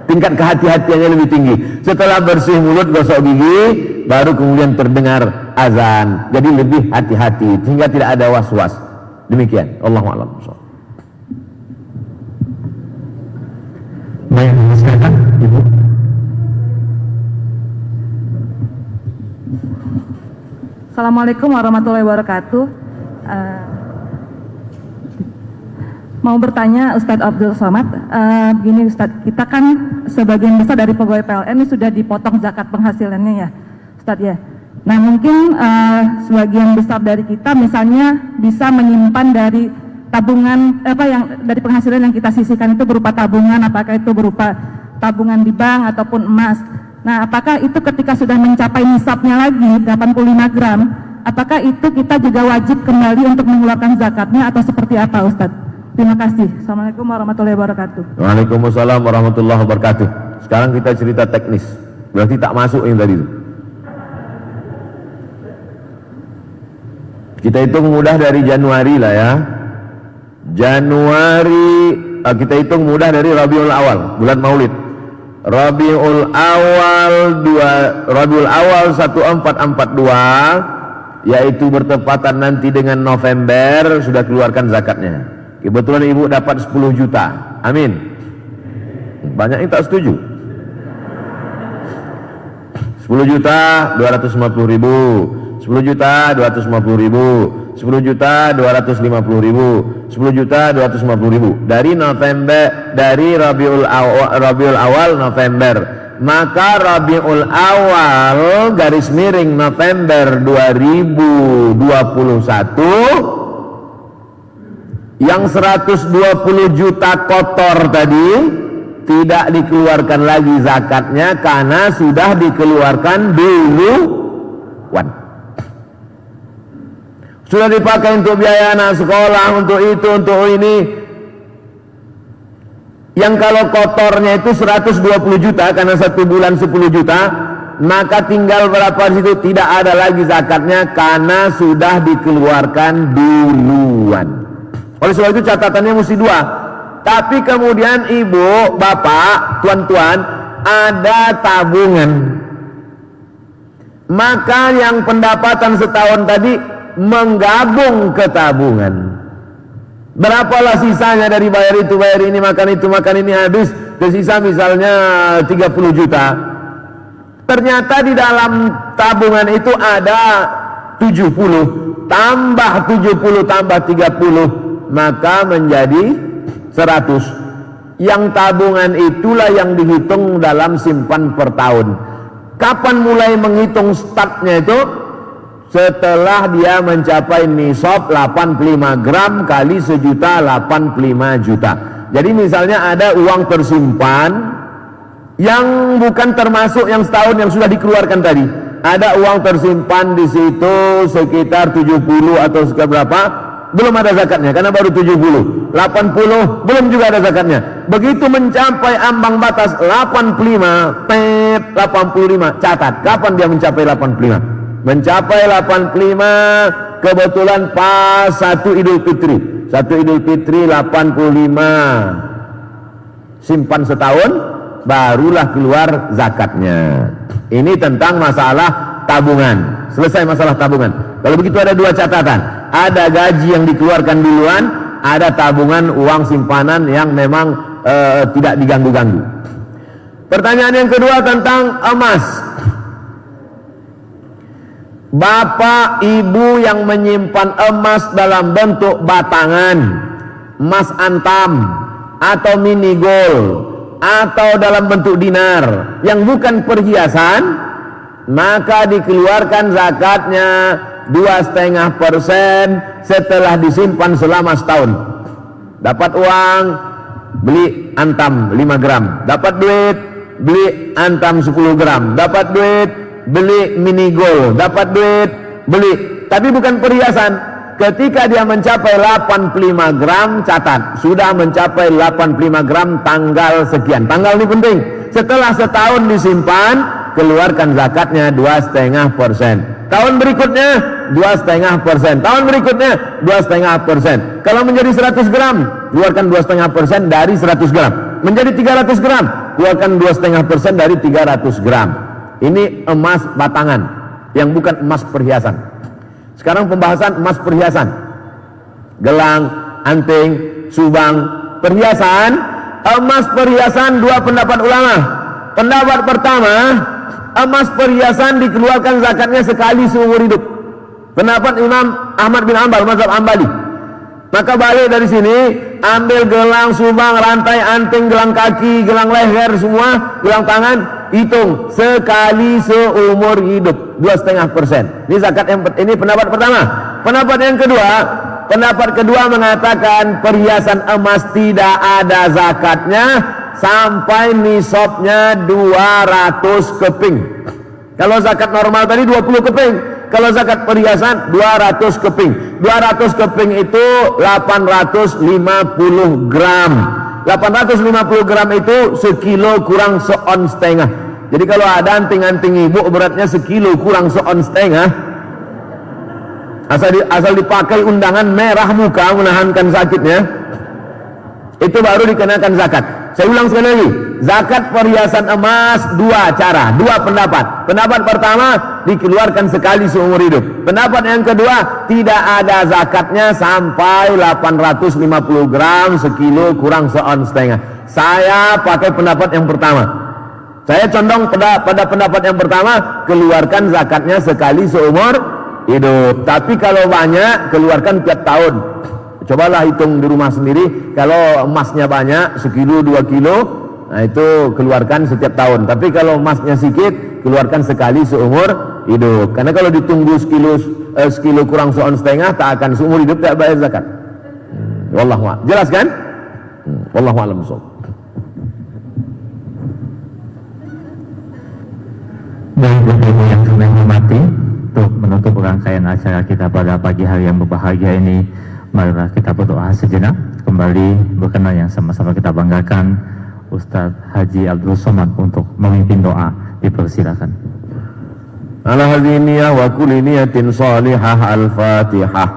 Tingkat kehati-hatiannya lebih tinggi. Setelah bersih mulut, gosok gigi, baru kemudian terdengar azan. Jadi lebih hati-hati sehingga tidak ada was-was. Demikian. Allahu a'lam. Baik, silakan Ibu. Assalamualaikum warahmatullahi wabarakatuh. Mau bertanya Ustadz Abdul Somad, begini Ustadz, kita kan sebagian besar dari pegawai PLN ini sudah dipotong zakat penghasilannya ya Ustadz ya. Nah mungkin sebagian besar dari kita misalnya bisa menyimpan dari tabungan yang dari penghasilan yang kita sisihkan itu berupa tabungan, apakah itu berupa tabungan di bank ataupun emas. Nah apakah itu ketika sudah mencapai nisabnya lagi 85 gram, apakah itu kita juga wajib kembali untuk mengeluarkan zakatnya atau seperti apa Ustadz? Terima kasih. Assalamualaikum warahmatullahi wabarakatuh. Waalaikumsalam warahmatullahi wabarakatuh. Sekarang kita cerita teknis. Berarti tak masuk yang tadi itu. Kita hitung mudah dari Januari lah ya. Januari, kita hitung mudah dari Rabiul Awal, bulan Maulid. Rabiul Awal 1442, yaitu bertepatan nanti dengan November, sudah keluarkan zakatnya. Kebetulan ibu dapat 10 juta. Amin. Banyak yang tak setuju. 10 juta 250 ribu, 10 juta 250 ribu, 10 juta 250 ribu, 10 juta 250 ribu. Dari November, dari Rabiul Awal November. Maka Rabiul Awal garis miring November 2021, yang 120 juta kotor tadi tidak dikeluarkan lagi zakatnya karena sudah dikeluarkan duluan. Sudah dipakai untuk biaya anak sekolah, untuk itu, untuk ini. Yang kalau kotornya itu 120 juta karena 1 bulan 10 juta, maka tinggal berapa di situ, tidak ada lagi zakatnya karena sudah dikeluarkan duluan. Oleh sebab itu catatannya mesti 2. Tapi kemudian ibu, bapak, tuan-tuan, ada tabungan. Maka yang pendapatan setahun tadi menggabung ke tabungan. Berapalah sisanya dari bayar itu, bayar ini, makan itu, makan ini, habis tersisa misalnya 30 juta. Ternyata di dalam tabungan itu ada 70, tambah 70 tambah 30, maka menjadi 100. Yang tabungan itulah yang dihitung dalam simpan per tahun. Kapan mulai menghitung startnya itu? Setelah dia mencapai nisab 85 gram kali sejuta, 85 juta. Jadi misalnya ada uang tersimpan yang bukan termasuk yang setahun yang sudah dikeluarkan tadi. Ada uang tersimpan di situ sekitar 70 atau seberapa, belum ada zakatnya karena baru 70. 80 belum juga ada zakatnya. Begitu mencapai ambang batas 85, 85, catat kapan dia mencapai 85. Mencapai 85 kebetulan pas 1 Idul Fitri. 1 Idul Fitri 85. Simpan setahun barulah keluar zakatnya. Ini tentang masalah tabungan. Selesai masalah tabungan. Kalau begitu ada dua catatan. Ada gaji yang dikeluarkan duluan, ada tabungan uang simpanan yang memang tidak diganggu-ganggu. Pertanyaan yang kedua tentang emas. Bapak ibu yang menyimpan emas dalam bentuk batangan, emas antam atau mini gold atau dalam bentuk dinar yang bukan perhiasan, maka dikeluarkan zakatnya 2,5% setelah disimpan selama setahun. Dapat uang, beli antam 5 gram, dapat duit, beli antam 10 gram, dapat duit, beli mini gold, dapat duit, beli, tapi bukan perhiasan. Ketika dia mencapai 85 gram, catat, sudah mencapai 85 gram tanggal sekian. Tanggal ini penting. Setelah setahun disimpan, keluarkan zakatnya 2,5%. Tahun berikutnya 2,5%. Tahun berikutnya 2,5%. Kalau menjadi 100 gram, keluarkan 2,5% dari 100 gram. Menjadi 300 gram, keluarkan 2,5% dari 300 gram. Ini emas batangan yang bukan emas perhiasan. Sekarang pembahasan emas perhiasan. Gelang, anting, subang, perhiasan. Emas perhiasan dua pendapat ulama. Pendapat pertama, emas perhiasan dikeluarkan zakatnya sekali seumur hidup. Pendapat Imam Ahmad bin Hanbal, mazhab Hambali. Maka balik dari sini, ambil gelang, subang, rantai, anting, gelang kaki, gelang leher, semua, gelang tangan, hitung sekali seumur hidup 2,5%. Ini zakat yang ini pendapat pertama. Pendapat yang kedua, pendapat kedua mengatakan perhiasan emas tidak ada zakatnya sampai nisabnya 200 keping. Kalau zakat normal tadi 20 keping. Kalau zakat perhiasan 200 keping. 200 keping itu 850 gram. 850 gram itu sekilo kurang seon setengah. Jadi kalau ada anting-anting ibu beratnya sekilo kurang seon setengah, asal dipakai undangan merah muka menahankan sakitnya, itu baru dikenakan zakat. Saya ulang sekali lagi, zakat perhiasan emas dua cara, dua pendapat. Pendapat pertama dikeluarkan sekali seumur hidup. Pendapat yang kedua tidak ada zakatnya sampai 850 gram sekilo kurang seon setengah. Saya pakai pendapat yang pertama. Saya condong pada pendapat yang pertama, keluarkan zakatnya sekali seumur hidup. Tapi kalau banyak, keluarkan tiap tahun. Cobalah hitung di rumah sendiri, kalau emasnya banyak, sekilo 2 kilo, nah itu keluarkan setiap tahun. Tapi kalau emasnya sedikit, keluarkan sekali seumur hidup. Karena kalau ditunggu sekilo kurang seon setengah, tak akan seumur hidup tak bayar zakat. Wallahu a'lam. Jelas kan? Wallahu a'lam bishawab. Baik, Bapak Ibu yang kami hormati, untuk menutup rangkaian acara kita pada pagi hari yang berbahagia ini, marilah kita berdoa sejenak, kembali berkenan yang sama-sama kita banggakan Ustadz Haji Abdul Somad untuk memimpin doa. Dipersilakan. Ala hadhihi niyah wa kulli niyatin salihah, al-Fatihah.